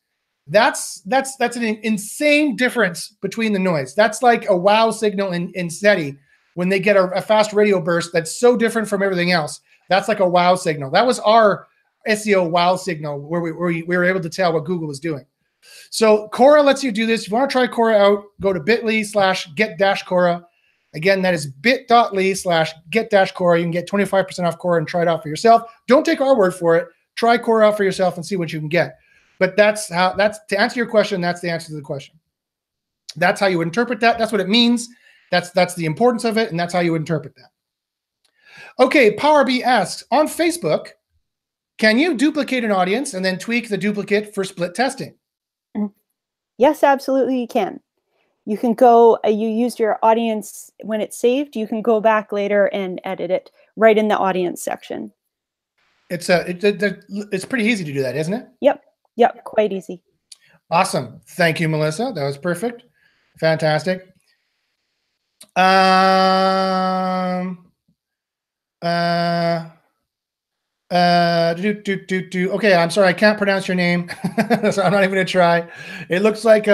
that's an insane difference between the noise. That's like a wow signal in SETI when they get a fast radio burst that's so different from everything else. That's like a wow signal. That was our SEO wow signal where we were able to tell what Google was doing. So Cora lets you do this. If you want to try Cora out, go to bit.ly/get-Cora. Again, that is bit.ly/get-Cora. You can get 25% off Cora and try it out for yourself. Don't take our word for it. Try Cora out for yourself and see what you can get. But that's to answer your question, that's the answer to the question. That's how you interpret that. That's what it means. That's the importance of it, and that's how you interpret that. Okay, PowerB asks, on Facebook, can you duplicate an audience and then tweak the duplicate for split testing? Yes, absolutely you can. You can go, you used your audience when it's saved, you can go back later and edit it right in the audience section. It's pretty easy to do that, isn't it? Yep, quite easy. Awesome. Thank you, Melissa. That was perfect. Fantastic. Okay, I'm sorry, I can't pronounce your name, so I'm not even gonna try. It looks like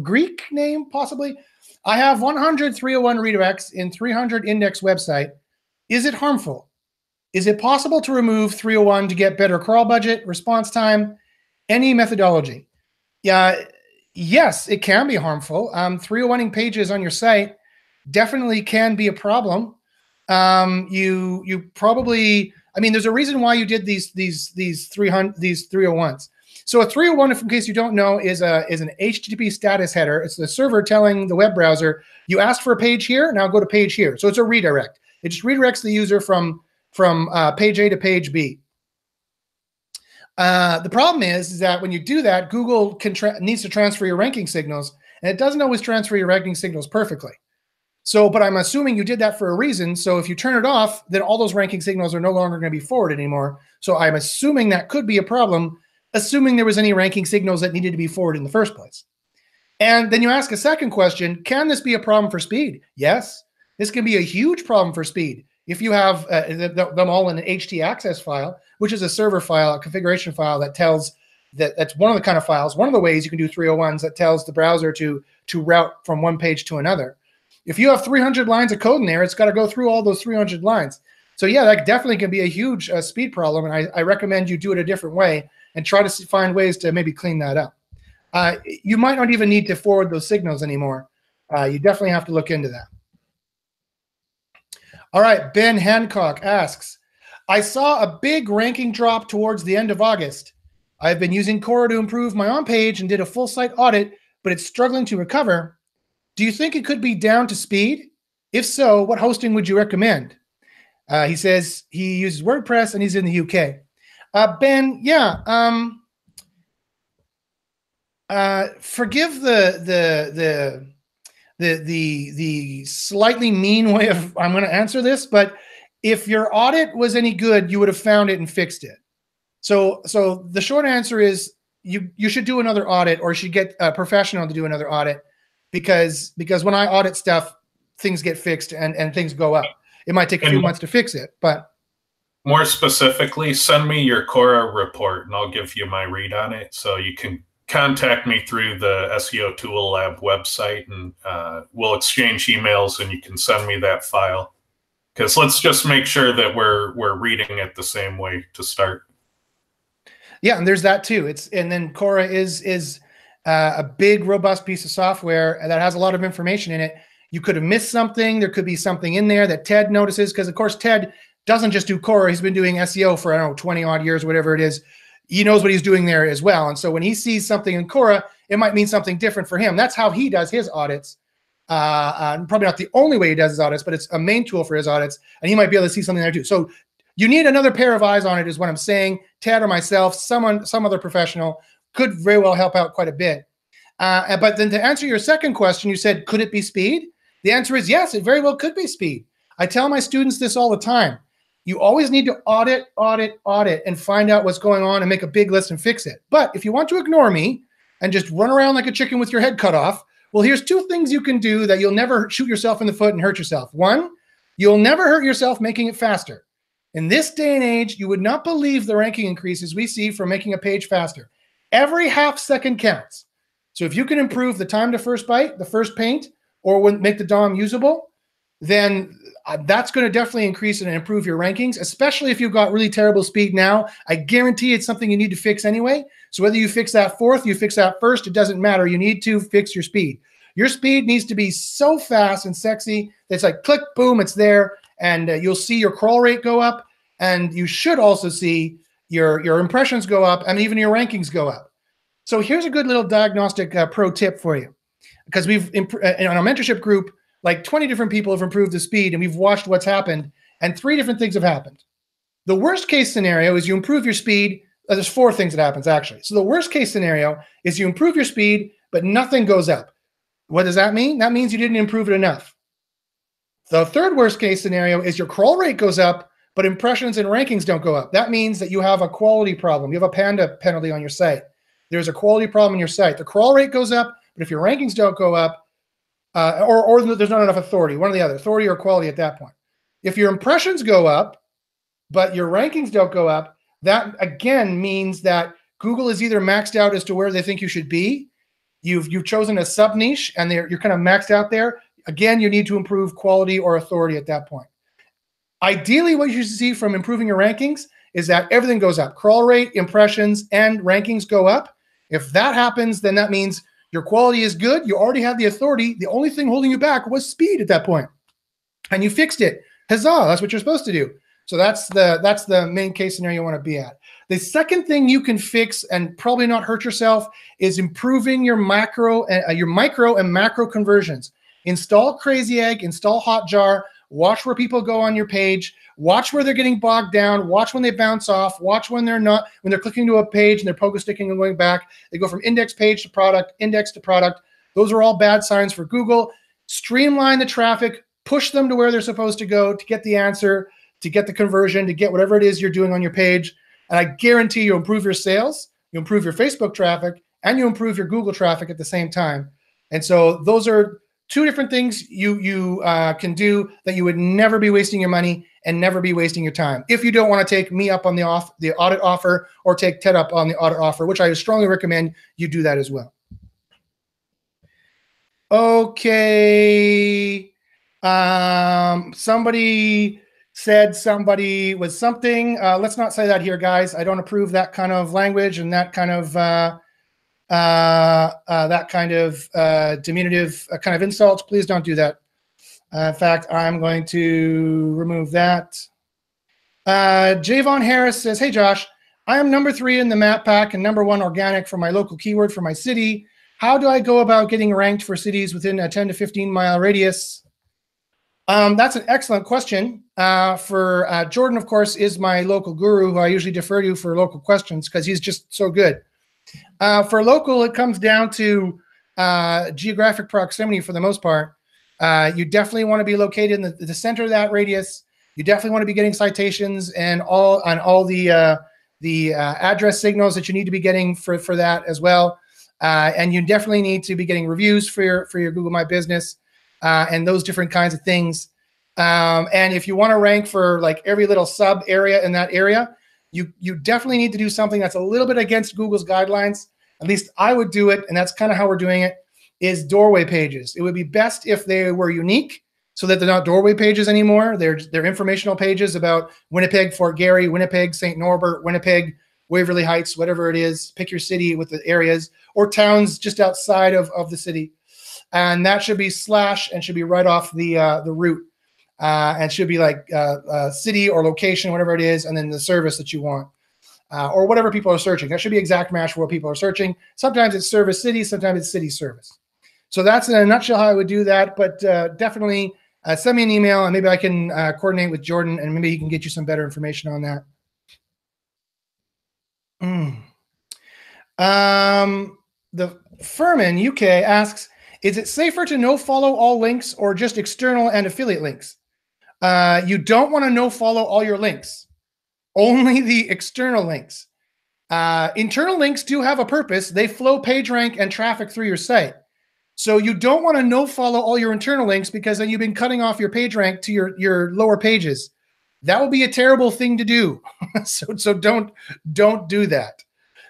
Greek name, possibly. I have 100 301 redirects in 300 index website. Is it harmful? Is it possible to remove 301 to get better crawl budget, response time, any methodology? Yeah, yes, it can be harmful. 301ing pages on your site definitely can be a problem. You probably, I mean, there's a reason why you did these 301s. So a 301, if in case you don't know, is an HTTP status header. It's the server telling the web browser, you asked for a page here, now go to page here. So it's a redirect. It just redirects the user from page A to page B. The problem is that when you do that, Google needs to transfer your ranking signals, and it doesn't always transfer your ranking signals perfectly. So, but I'm assuming you did that for a reason. So if you turn it off, then all those ranking signals are no longer going to be forwarded anymore. So I'm assuming that could be a problem, assuming there was any ranking signals that needed to be forwarded in the first place. And then you ask a second question, can this be a problem for speed? Yes, this can be a huge problem for speed. If you have them all in an htaccess file, which is a server file, a configuration file that tells that's one of the kind of files, one of the ways you can do 301s that tells the browser to route from one page to another. If you have 300 lines of code in there, it's got to go through all those 300 lines. So yeah, that definitely can be a huge speed problem, and I recommend you do it a different way and try to find ways to maybe clean that up. You might not even need to forward those signals anymore. You definitely have to look into that. All right, Ben Hancock asks, I saw a big ranking drop towards the end of August. I've been using Quora to improve my on-page and did a full site audit, but it's struggling to recover. Do you think it could be down to speed? If so, what hosting would you recommend? He says he uses WordPress and he's in the UK. Ben, yeah. Forgive the slightly mean way of I'm going to answer this, but if your audit was any good, you would have found it and fixed it. So the short answer is you should do another audit, or should get a professional to do another audit, because when I audit stuff, things get fixed and things go up. It might take a few months to fix it, but more specifically, send me your Quora report and I'll give you my read on it. So you can contact me through the SEO Tool Lab website, and we'll exchange emails and you can send me that file. Because let's just make sure that we're reading it the same way to start. Yeah, and there's that too. And then Quora is a big, robust piece of software that has a lot of information in it. You could have missed something. There could be something in there that Ted notices, because of course Ted doesn't just do Quora. He's been doing SEO for, I don't know, 20 odd years, whatever it is. He knows what he's doing there as well. And so when he sees something in Quora, it might mean something different for him. That's how he does his audits. Probably not the only way he does his audits, but it's a main tool for his audits. And he might be able to see something there too. So you need another pair of eyes on it is what I'm saying. Ted or myself, some other professional could very well help out quite a bit. But then to answer your second question, you said, could it be speed? The answer is yes, it very well could be speed. I tell my students this all the time. You always need to audit, and find out what's going on and make a big list and fix it. But if you want to ignore me and just run around like a chicken with your head cut off, well, here's two things you can do that you'll never shoot yourself in the foot and hurt yourself. One, you'll never hurt yourself making it faster. In this day and age, you would not believe the ranking increases we see from making a page faster. Every half second counts. So if you can improve the time to first byte, the first paint, or make the DOM usable, then that's going to definitely increase and improve your rankings, especially if you've got really terrible speed now. I guarantee it's something you need to fix anyway. So whether you fix that fourth, you fix that first, it doesn't matter. You need to fix your speed. Your speed needs to be so fast and sexy that it's like click, boom, it's there. And you'll see your crawl rate go up. And you should also see your impressions go up, and even your rankings go up. So here's a good little diagnostic pro tip for you. Because we've, in our mentorship group, like 20 different people have improved the speed, and we've watched what's happened, and 3 different things have happened. The worst case scenario is you improve your speed. There's 4 things that happens, actually. So the worst case scenario is you improve your speed, but nothing goes up. What does that mean? That means you didn't improve it enough. The third worst case scenario is your crawl rate goes up, but impressions and rankings don't go up. That means that you have a quality problem. You have a Panda penalty on your site. There's a quality problem in your site. The crawl rate goes up, but if your rankings don't go up, or there's not enough authority, one or the other, authority or quality at that point. If your impressions go up, but your rankings don't go up, that again means that Google is either maxed out as to where they think you should be. You've chosen a sub niche and you're kind of maxed out there. Again, you need to improve quality or authority at that point. Ideally, what you should see from improving your rankings is that everything goes up. Crawl rate, impressions, and rankings go up. If that happens, then that means your quality is good. You already have the authority. The only thing holding you back was speed at that point. And you fixed it. Huzzah, that's what you're supposed to do. So that's the main case scenario you want to be at. The second thing you can fix and probably not hurt yourself is improving your micro and macro conversions. Install Crazy Egg, install Hotjar, watch where people go on your page, watch where they're getting bogged down, watch when they bounce off, watch when they're clicking to a page and they're pogo sticking and going back. They go from index page to product, index to product. Those are all bad signs for Google. Streamline the traffic, push them to where they're supposed to go to get the answer, to get the conversion, to get whatever it is you're doing on your page. And I guarantee you'll improve your sales, you improve your Facebook traffic, and you improve your Google traffic at the same time. And so those are two different things you can do that you would never be wasting your money and never be wasting your time. If you don't want to take me up on the audit offer or take Ted up on the audit offer, which I strongly recommend you do that as well. Okay. Somebody said somebody was something. Let's not say that here, guys. I don't approve that kind of language and that kind of diminutive kind of insults. Please don't do that. In fact, I'm going to remove that. Javon Harris says, hey, Josh, I am number 3 in the map pack and number 1 organic for my local keyword for my city. How do I go about getting ranked for cities within a 10 to 15 mile radius? That's an excellent question. For Jordan, of course, is my local guru who I usually defer to for local questions because he's just so good. For local, it comes down to geographic proximity for the most part. You definitely want to be located in the center of that radius. You definitely want to be getting citations and all the address signals that you need to be getting for that as well. And you definitely need to be getting reviews for your Google My Business and those different kinds of things. And if you want to rank for like every little sub area in that area, you definitely need to do something that's a little bit against Google's guidelines. At least I would do it, and that's kind of how we're doing it, is doorway pages. It would be best if they were unique so that they're not doorway pages anymore. They're informational pages about Winnipeg, Fort Garry, Winnipeg, St. Norbert, Winnipeg, Waverly Heights, whatever it is. Pick your city with the areas or towns just outside of the city. And that should be slash and should be right off the route. And should be like city or location, whatever it is, and then the service that you want. Or whatever people are searching. That should be exact match for what people are searching. Sometimes it's service city, sometimes it's city service. So that's in a nutshell how I would do that, but definitely send me an email and maybe I can coordinate with Jordan and maybe he can get you some better information on that. The Furman UK asks, is it safer to no follow all links or just external and affiliate links? You don't want to no follow all your links. Only the external links. Internal links do have a purpose. They flow PageRank and traffic through your site. So you don't want to no follow all your internal links because then you've been cutting off your PageRank to your lower pages. That would be a terrible thing to do. so don't do that.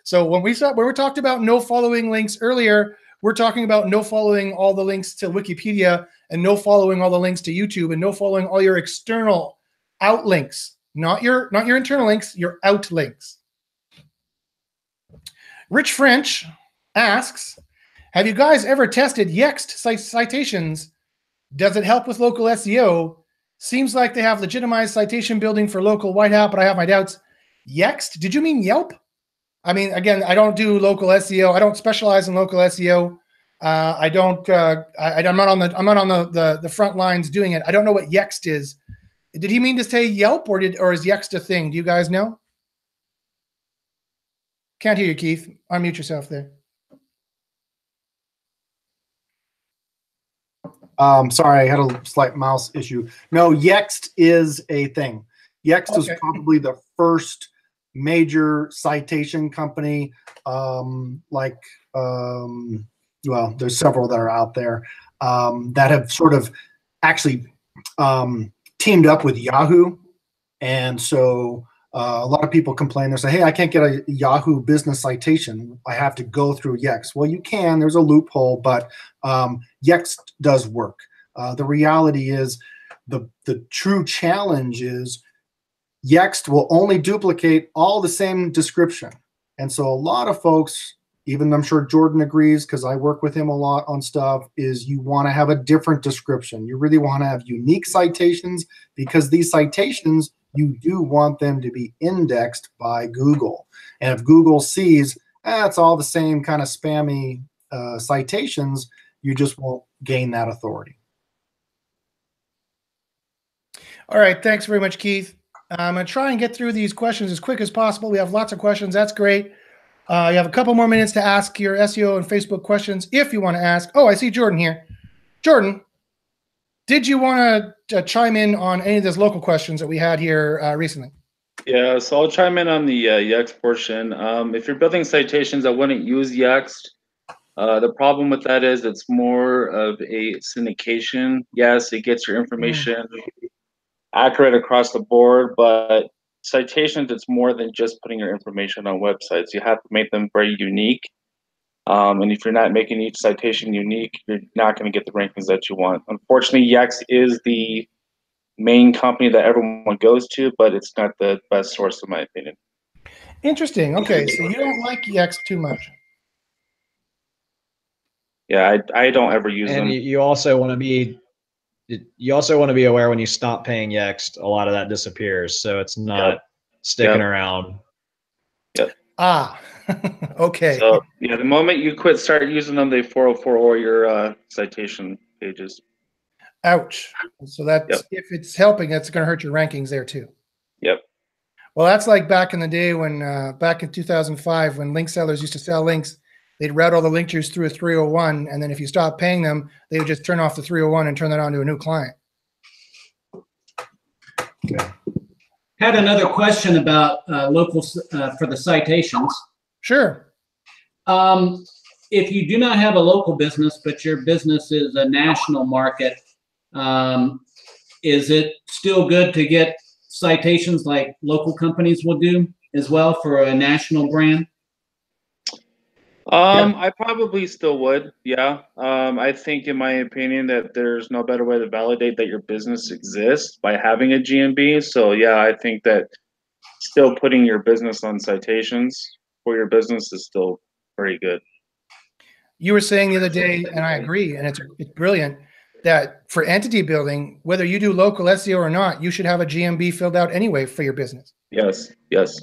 So when we talked about no following links earlier, we're talking about no following all the links to Wikipedia and no following all the links to YouTube and no following all your external out links. Not your internal links, your out links. Rich French asks, have you guys ever tested Yext citations? Does it help with local SEO? Seems like they have legitimized citation building for local white hat, but I have my doubts. Yext? Did you mean Yelp? I mean, again, I don't do local SEO. I don't specialize in local SEO. I'm not on the front lines doing it. I don't know what Yext is. Did he mean to say Yelp or is Yext a thing? Do you guys know? Can't hear you, Keith. Unmute yourself there. Sorry, I had a slight mouse issue. No, Yext is a thing. Yext was probably the first major citation company. Well, there's several that are out there that have sort of actually teamed up with Yahoo. And so a lot of people complain. They say, hey, I can't get a Yahoo business citation. I have to go through Yext. Well, you can. There's a loophole, but Yext does work. The reality is the true challenge is Yext will only duplicate all the same description. And so a lot of folks, even I'm sure Jordan agrees because I work with him a lot on stuff, is you want to have a different description. You really want to have unique citations because these citations, you do want them to be indexed by Google. And if Google sees, it's all the same kind of spammy citations, you just won't gain that authority. All right. Thanks very much, Keith. I'm going to try and get through these questions as quick as possible. We have lots of questions. That's great. You have a couple more minutes to ask your SEO and Facebook questions if you want to ask. Oh, I see Jordan here. Jordan, did you want to chime in on any of those local questions that we had here recently? Yeah, so I'll chime in on the Yext portion. If you're building citations, I wouldn't use Yext. The problem with that is it's more of a syndication. Yes, it gets your information accurate across the board, but citations, it's more than just putting your information on websites. You have to make them very unique. And if you're not making each citation unique, you're not going to get the rankings that you want. Unfortunately, Yext is the main company that everyone goes to, but it's not the best source, in my opinion. Interesting. Okay, so you don't like Yext too much. Yeah, I don't ever use them. And you also want to be aware when you stop paying Yext, a lot of that disappears. So it's not sticking around. Yep. Ah, okay. So yeah, the moment you start using them, they 404 all your citation pages. Ouch. So that's if it's helping, that's going to hurt your rankings there too. Yep. Well, that's like back in the day when, back in 2005, when link sellers used to sell links, they'd route all the link juice through a 301, and then if you stop paying them, they would just turn off the 301 and turn that on to a new client. Okay. Had another question about locals for the citations. Sure. If you do not have a local business, but your business is a national market, is it still good to get citations like local companies will do as well for a national brand? I probably still would. Yeah. I think, in my opinion, that there's no better way to validate that your business exists by having a GMB. So yeah, I think that still putting your business on citations for your business is still very good. You were saying the other day, and I agree, and it's brilliant, that for entity building, whether you do local SEO or not, you should have a GMB filled out anyway for your business. Yes, yes.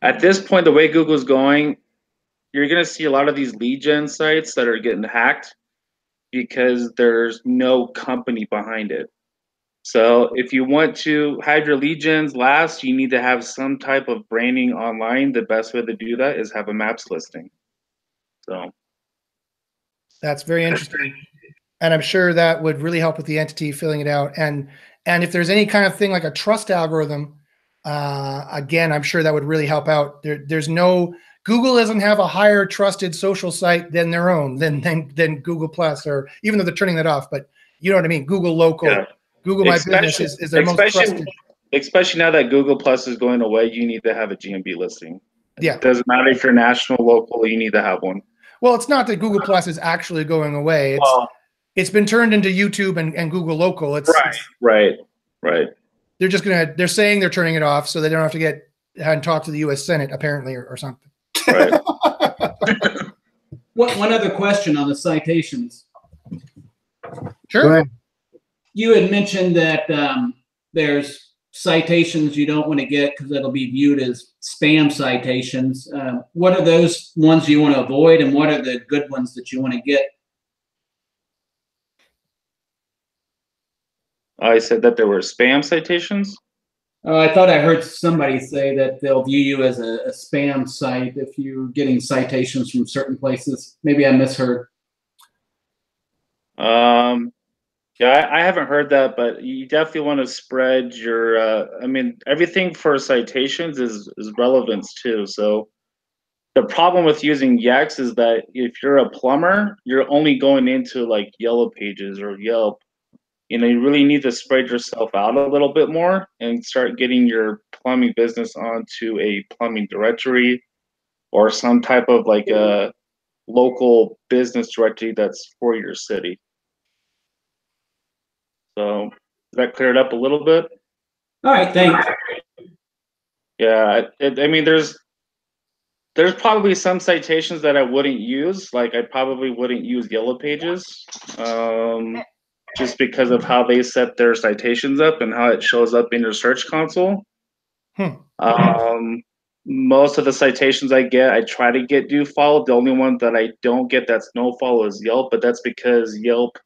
At this point, the way Google's going, you're going to see a lot of these lead gen sites that are getting hacked because there's no company behind it. So if you want to have your lead gens last, you need to have some type of branding online. The best way to do that is have a maps listing. So that's very interesting. And I'm sure that would really help with the entity filling it out. And if there's any kind of thing like a trust algorithm, again, I'm sure that would really help out. There's no, Google doesn't have a higher trusted social site than their own, than Google Plus, or even though they're turning that off, but you know what I mean? Google Local, Google My Business is their most trusted. Especially now that Google Plus is going away, you need to have a GMB listing. Yeah. It doesn't matter if you're national, local, you need to have one. Well, it's not that Google Plus is actually going away. It's been turned into YouTube and Google Local. It's right. They're just they're saying they're turning it off so they don't have to get and talk to the U.S. Senate apparently or something. Right. One other question on the citations. Sure. You had mentioned that there's citations you don't want to get because it'll be viewed as spam citations. What are those ones you want to avoid, and what are the good ones that you want to get? I said that there were spam citations. I thought I heard somebody say that they'll view you as a spam site if you're getting citations from certain places. Maybe I misheard. Yeah, I haven't heard that, but you definitely want to spread your. I mean, everything for citations is relevance too. So the problem with using Yext is that if you're a plumber, you're only going into like Yellow Pages or Yelp. You know, you really need to spread yourself out a little bit more and start getting your plumbing business onto a plumbing directory or some type of like a local business directory that's for your city. So does that clear it up a little bit? All right, thanks. Yeah, I mean, there's probably some citations that I wouldn't use. Like I probably wouldn't use Yellow Pages, just because of how they set their citations up and how it shows up in your search console. Most of the citations I get, I try to get do follow. The only one that I don't get that's no follow is Yelp, but that's because Yelp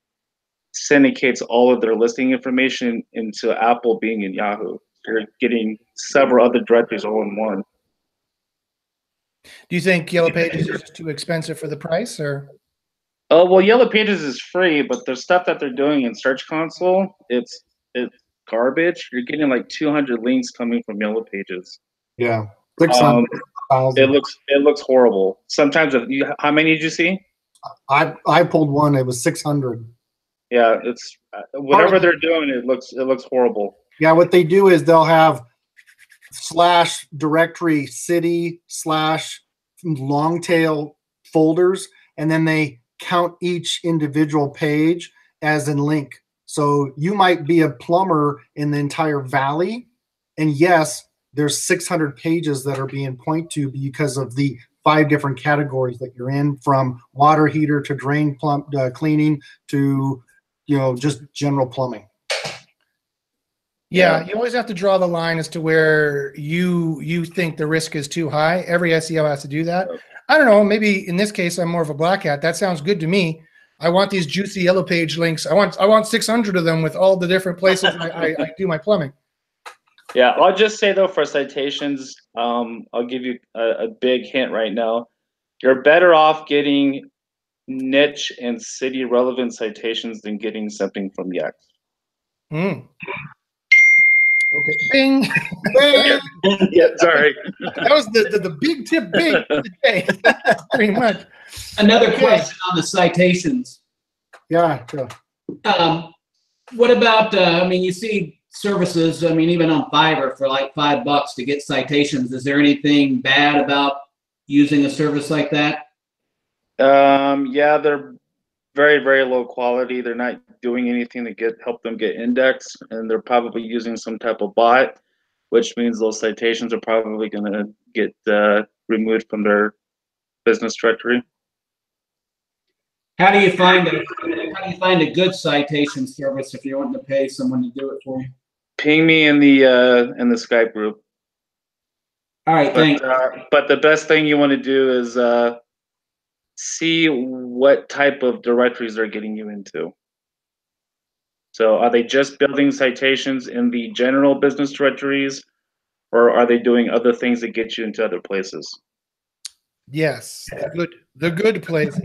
syndicates all of their listing information into Apple, Bing, and Yahoo. You're getting several other directories all in one. Do you think Yellow Pages is just too expensive for the price, or? Oh well, Yellow Pages is free, but the stuff that they're doing in Search Console, it's garbage. You're getting like 200 links coming from Yellow Pages. Yeah, 600,000. It looks horrible. Sometimes, how many did you see? I pulled one. It was 600. Yeah, it's whatever they're doing. It looks horrible. Yeah, what they do is they'll have /directory city /long tail folders, and then they count each individual page as a link. So you might be a plumber in the entire valley, and yes, there's 600 pages that are being pointed to because of the 5 different categories that you're in, from water heater to drain cleaning to, you know, just general plumbing. Yeah, you always have to draw the line as to where you think the risk is too high. Every SEO has to do that. I don't know, maybe in this case I'm more of a black hat. That sounds good to me. I want these juicy Yellow Page links. I want 600 of them with all the different places I do my plumbing. Yeah, I'll just say though, for citations, I'll give you a big hint right now. You're better off getting niche and city relevant citations than getting something from Yext. Okay, bing. Bing. Yeah, sorry. That was the big tip, big for the day. Pretty much. Another question on the citations. Yeah. Sure. What about, I mean, you see services, I mean, even on Fiverr for like $5 to get citations. Is there anything bad about using a service like that? Yeah, they're very, very low quality. They're not doing anything to help them get indexed, and they're probably using some type of bot, which means those citations are probably going to get removed from their business directory. How do you find a good citation service if you're wanting to pay someone to do it for you? Ping me in the Skype group. All right, thanks. But the best thing you want to do is see what type of directories they're getting you into. So are they just building citations in the general business directories, or are they doing other things that get you into other places? Yes, the good places.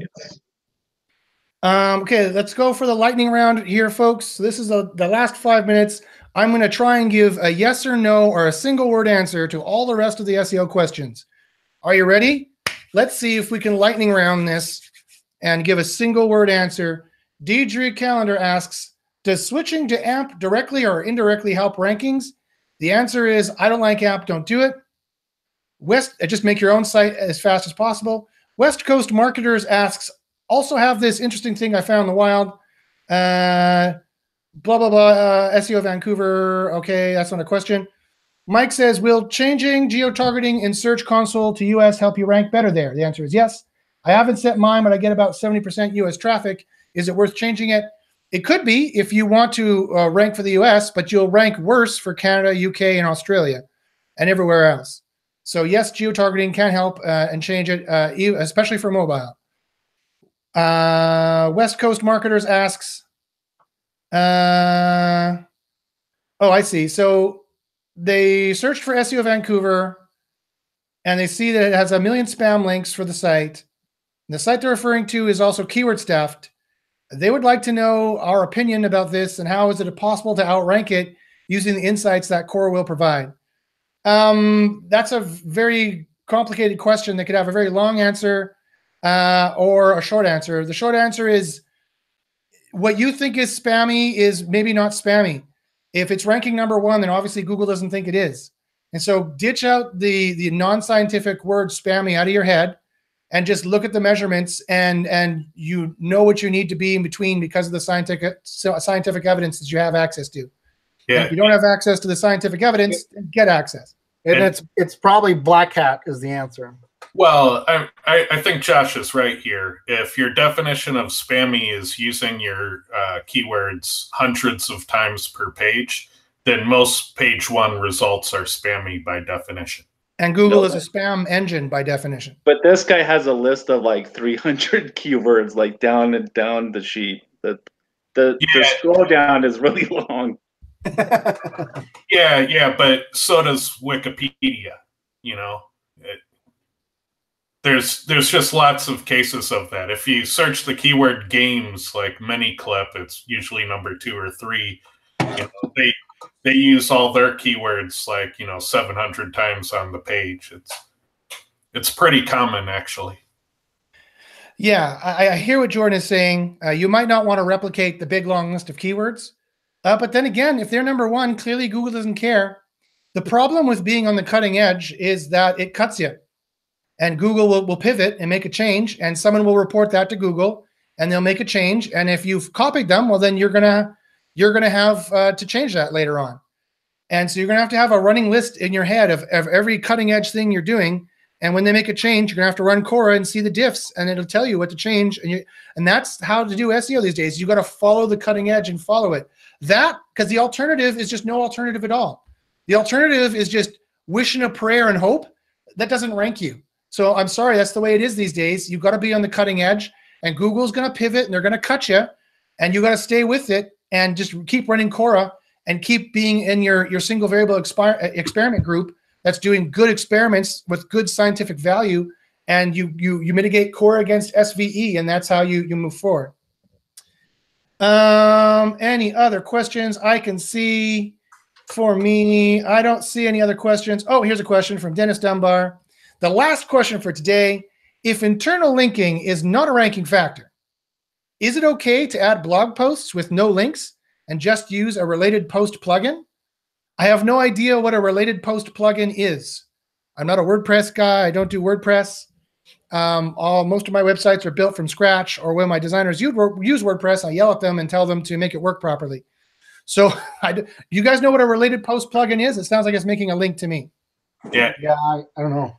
Okay, let's go for the lightning round here, folks. This is the last 5 minutes. I'm going to try and give a yes or no or a single word answer to all the rest of the SEO questions. Are you ready? Let's see if we can lightning round this and give a single word answer. Deidre Calendar asks, does switching to AMP directly or indirectly help rankings? The answer is, I don't like AMP, don't do it. Just make your own site as fast as possible. West Coast Marketers asks, also have this interesting thing I found in the wild. Blah, blah, blah, SEO Vancouver. Okay, that's not a question. Mike says, will changing geo-targeting in Search Console to US help you rank better there? The answer is yes. I haven't set mine, but I get about 70% US traffic. Is it worth changing it? It could be if you want to rank for the US, but you'll rank worse for Canada, UK, and Australia, and everywhere else. So yes, geo-targeting can help and change it, especially for mobile. West Coast Marketers asks, oh, I see. So they searched for SEO Vancouver, and they see that it has 1 million spam links for the site. And the site they're referring to is also keyword stuffed. They would like to know our opinion about this and how is it possible to outrank it using the insights that Quora will provide. That's a very complicated question that could have a very long answer or a short answer. The short answer is what you think is spammy is maybe not spammy. If it's ranking number 1, then obviously Google doesn't think it is. And so ditch out the non-scientific word spammy out of your head and just look at the measurements and you know what you need to be in between because of the scientific evidence that you have access to. Yeah. And if you don't have access to the scientific evidence, get access. And it's probably black hat is the answer. Well, I think Josh is right here. If your definition of spammy is using your keywords hundreds of times per page, then most page 1 results are spammy by definition. And Google is a spam engine by definition. But this guy has a list of like 300 keywords, like down and down the sheet. The scroll down is really long. Yeah, but so does Wikipedia. You know, there's just lots of cases of that. If you search the keyword games, like ManyClip, it's usually number 2 or 3. You know, they use all their keywords like 700 times on the page. It's pretty common, actually. Yeah, I hear what Jordan is saying. You might not want to replicate the big long list of keywords. But then again, if they're number 1, clearly Google doesn't care. The problem with being on the cutting edge is that it cuts you. And Google will pivot and make a change, and someone will report that to Google, and they'll make a change. And if you've copied them, well, then you're gonna have to change that later on. And so you're gonna have to have a running list in your head of every cutting edge thing you're doing. And when they make a change, you're gonna have to run Quora and see the diffs, and it'll tell you what to change. And that's how to do SEO these days. You got to follow the cutting edge and follow it. Because the alternative is just no alternative at all. The alternative is just wishing a prayer and hope. That doesn't rank you. So I'm sorry, that's the way it is these days. You've got to be on the cutting edge, and Google's going to pivot and they're going to cut you, and you got to stay with it and just keep running Quora and keep being in your single variable experiment group that's doing good experiments with good scientific value, and you mitigate Quora against SVE, and that's how you move forward. Any other questions I can see for me? I don't see any other questions. Oh, here's a question from Dennis Dunbar. The last question for today: if internal linking is not a ranking factor, is it okay to add blog posts with no links and just use a related post plugin? I have no idea what a related post plugin is. I'm not a WordPress guy. I don't do WordPress. Most of my websites are built from scratch, or when my designers use WordPress, I yell at them and tell them to make it work properly. So you guys know what a related post plugin is? It sounds like it's making a link to me. Yeah, I don't know.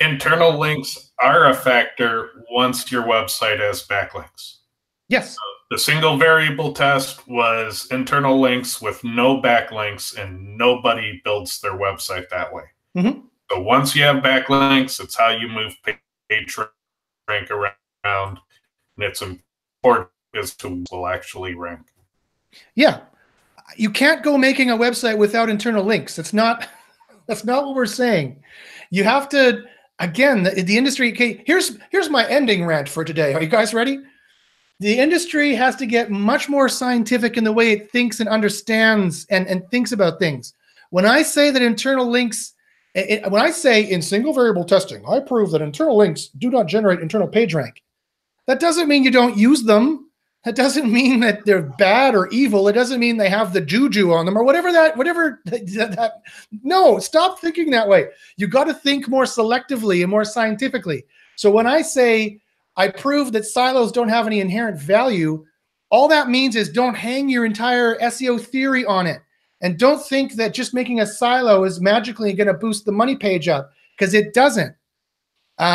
Internal links are a factor once your website has backlinks. Yes. The single variable test was internal links with no backlinks, and nobody builds their website that way. Mm-hmm. So once you have backlinks, it's how you move page rank around, and it's important as to will actually rank. Yeah. You can't go making a website without internal links. That's not what we're saying. You have to, again, the industry, okay, here's my ending rant for today. Are you guys ready? The industry has to get much more scientific in the way it thinks and understands and thinks about things. When I say that internal links, when I say in single variable testing, I prove that internal links do not generate internal page rank. That doesn't mean you don't use them. That doesn't mean that they're bad or evil. It doesn't mean they have the juju on them or whatever that. No, stop thinking that way. You got to think more selectively and more scientifically. So when I say I prove that silos don't have any inherent value, all that means is don't hang your entire SEO theory on it. And don't think that just making a silo is magically going to boost the money page up, because it doesn't.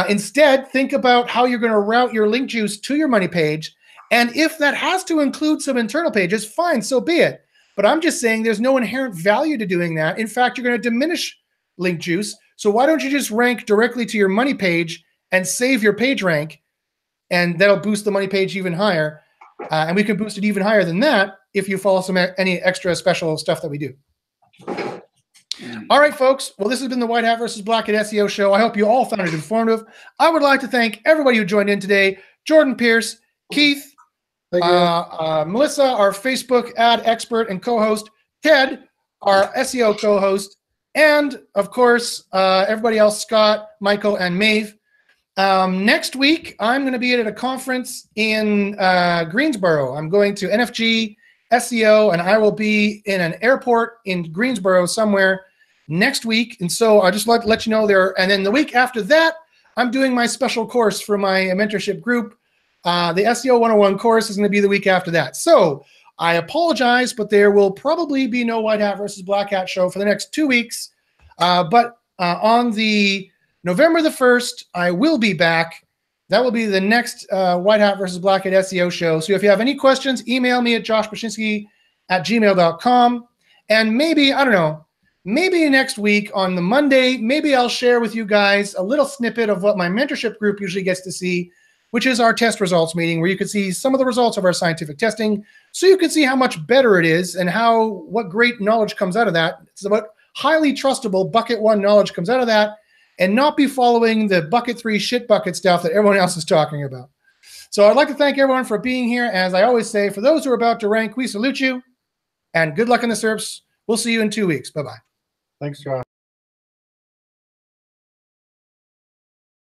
Instead, think about how you're going to route your link juice to your money page. And if that has to include some internal pages, fine, so be it. But I'm just saying there's no inherent value to doing that. In fact, you're going to diminish link juice. So why don't you just rank directly to your money page and save your page rank? And that'll boost the money page even higher. And we can boost it even higher than that if you follow any extra special stuff that we do. All right, folks. Well, this has been the White Hat versus Black Hat SEO show. I hope you all found it informative. I would like to thank everybody who joined in today: Jordan Pierce, Keith, Thank you. Melissa, our Facebook ad expert and co-host. Ted, our SEO co-host. And, of course, everybody else, Scott, Michael, and Maeve. Next week, I'm going to be at a conference in Greensboro. I'm going to NFG SEO, and I will be in an airport in Greensboro somewhere next week. And so I just like to let you know there. And then the week after that, I'm doing my special course for my mentorship group. The SEO 101 course is going to be the week after that. So I apologize, but there will probably be no White Hat versus Black Hat show for the next 2 weeks. But on the November the 1st, I will be back. That will be the next White Hat versus Black Hat SEO show. So if you have any questions, email me at joshbachynski@gmail.com. And maybe, I don't know, maybe next week on the Monday, maybe I'll share with you guys a little snippet of what my mentorship group usually gets to see, which is our test results meeting, where you can see some of the results of our scientific testing, so you can see how much better it is and what great knowledge comes out of that. It's about highly trustable bucket 1 knowledge comes out of that, and not be following the bucket 3 shit bucket stuff that everyone else is talking about. So I'd like to thank everyone for being here. As I always say, for those who are about to rank, we salute you, and good luck in the SERPs. We'll see you in 2 weeks. Bye-bye. Thanks, Josh.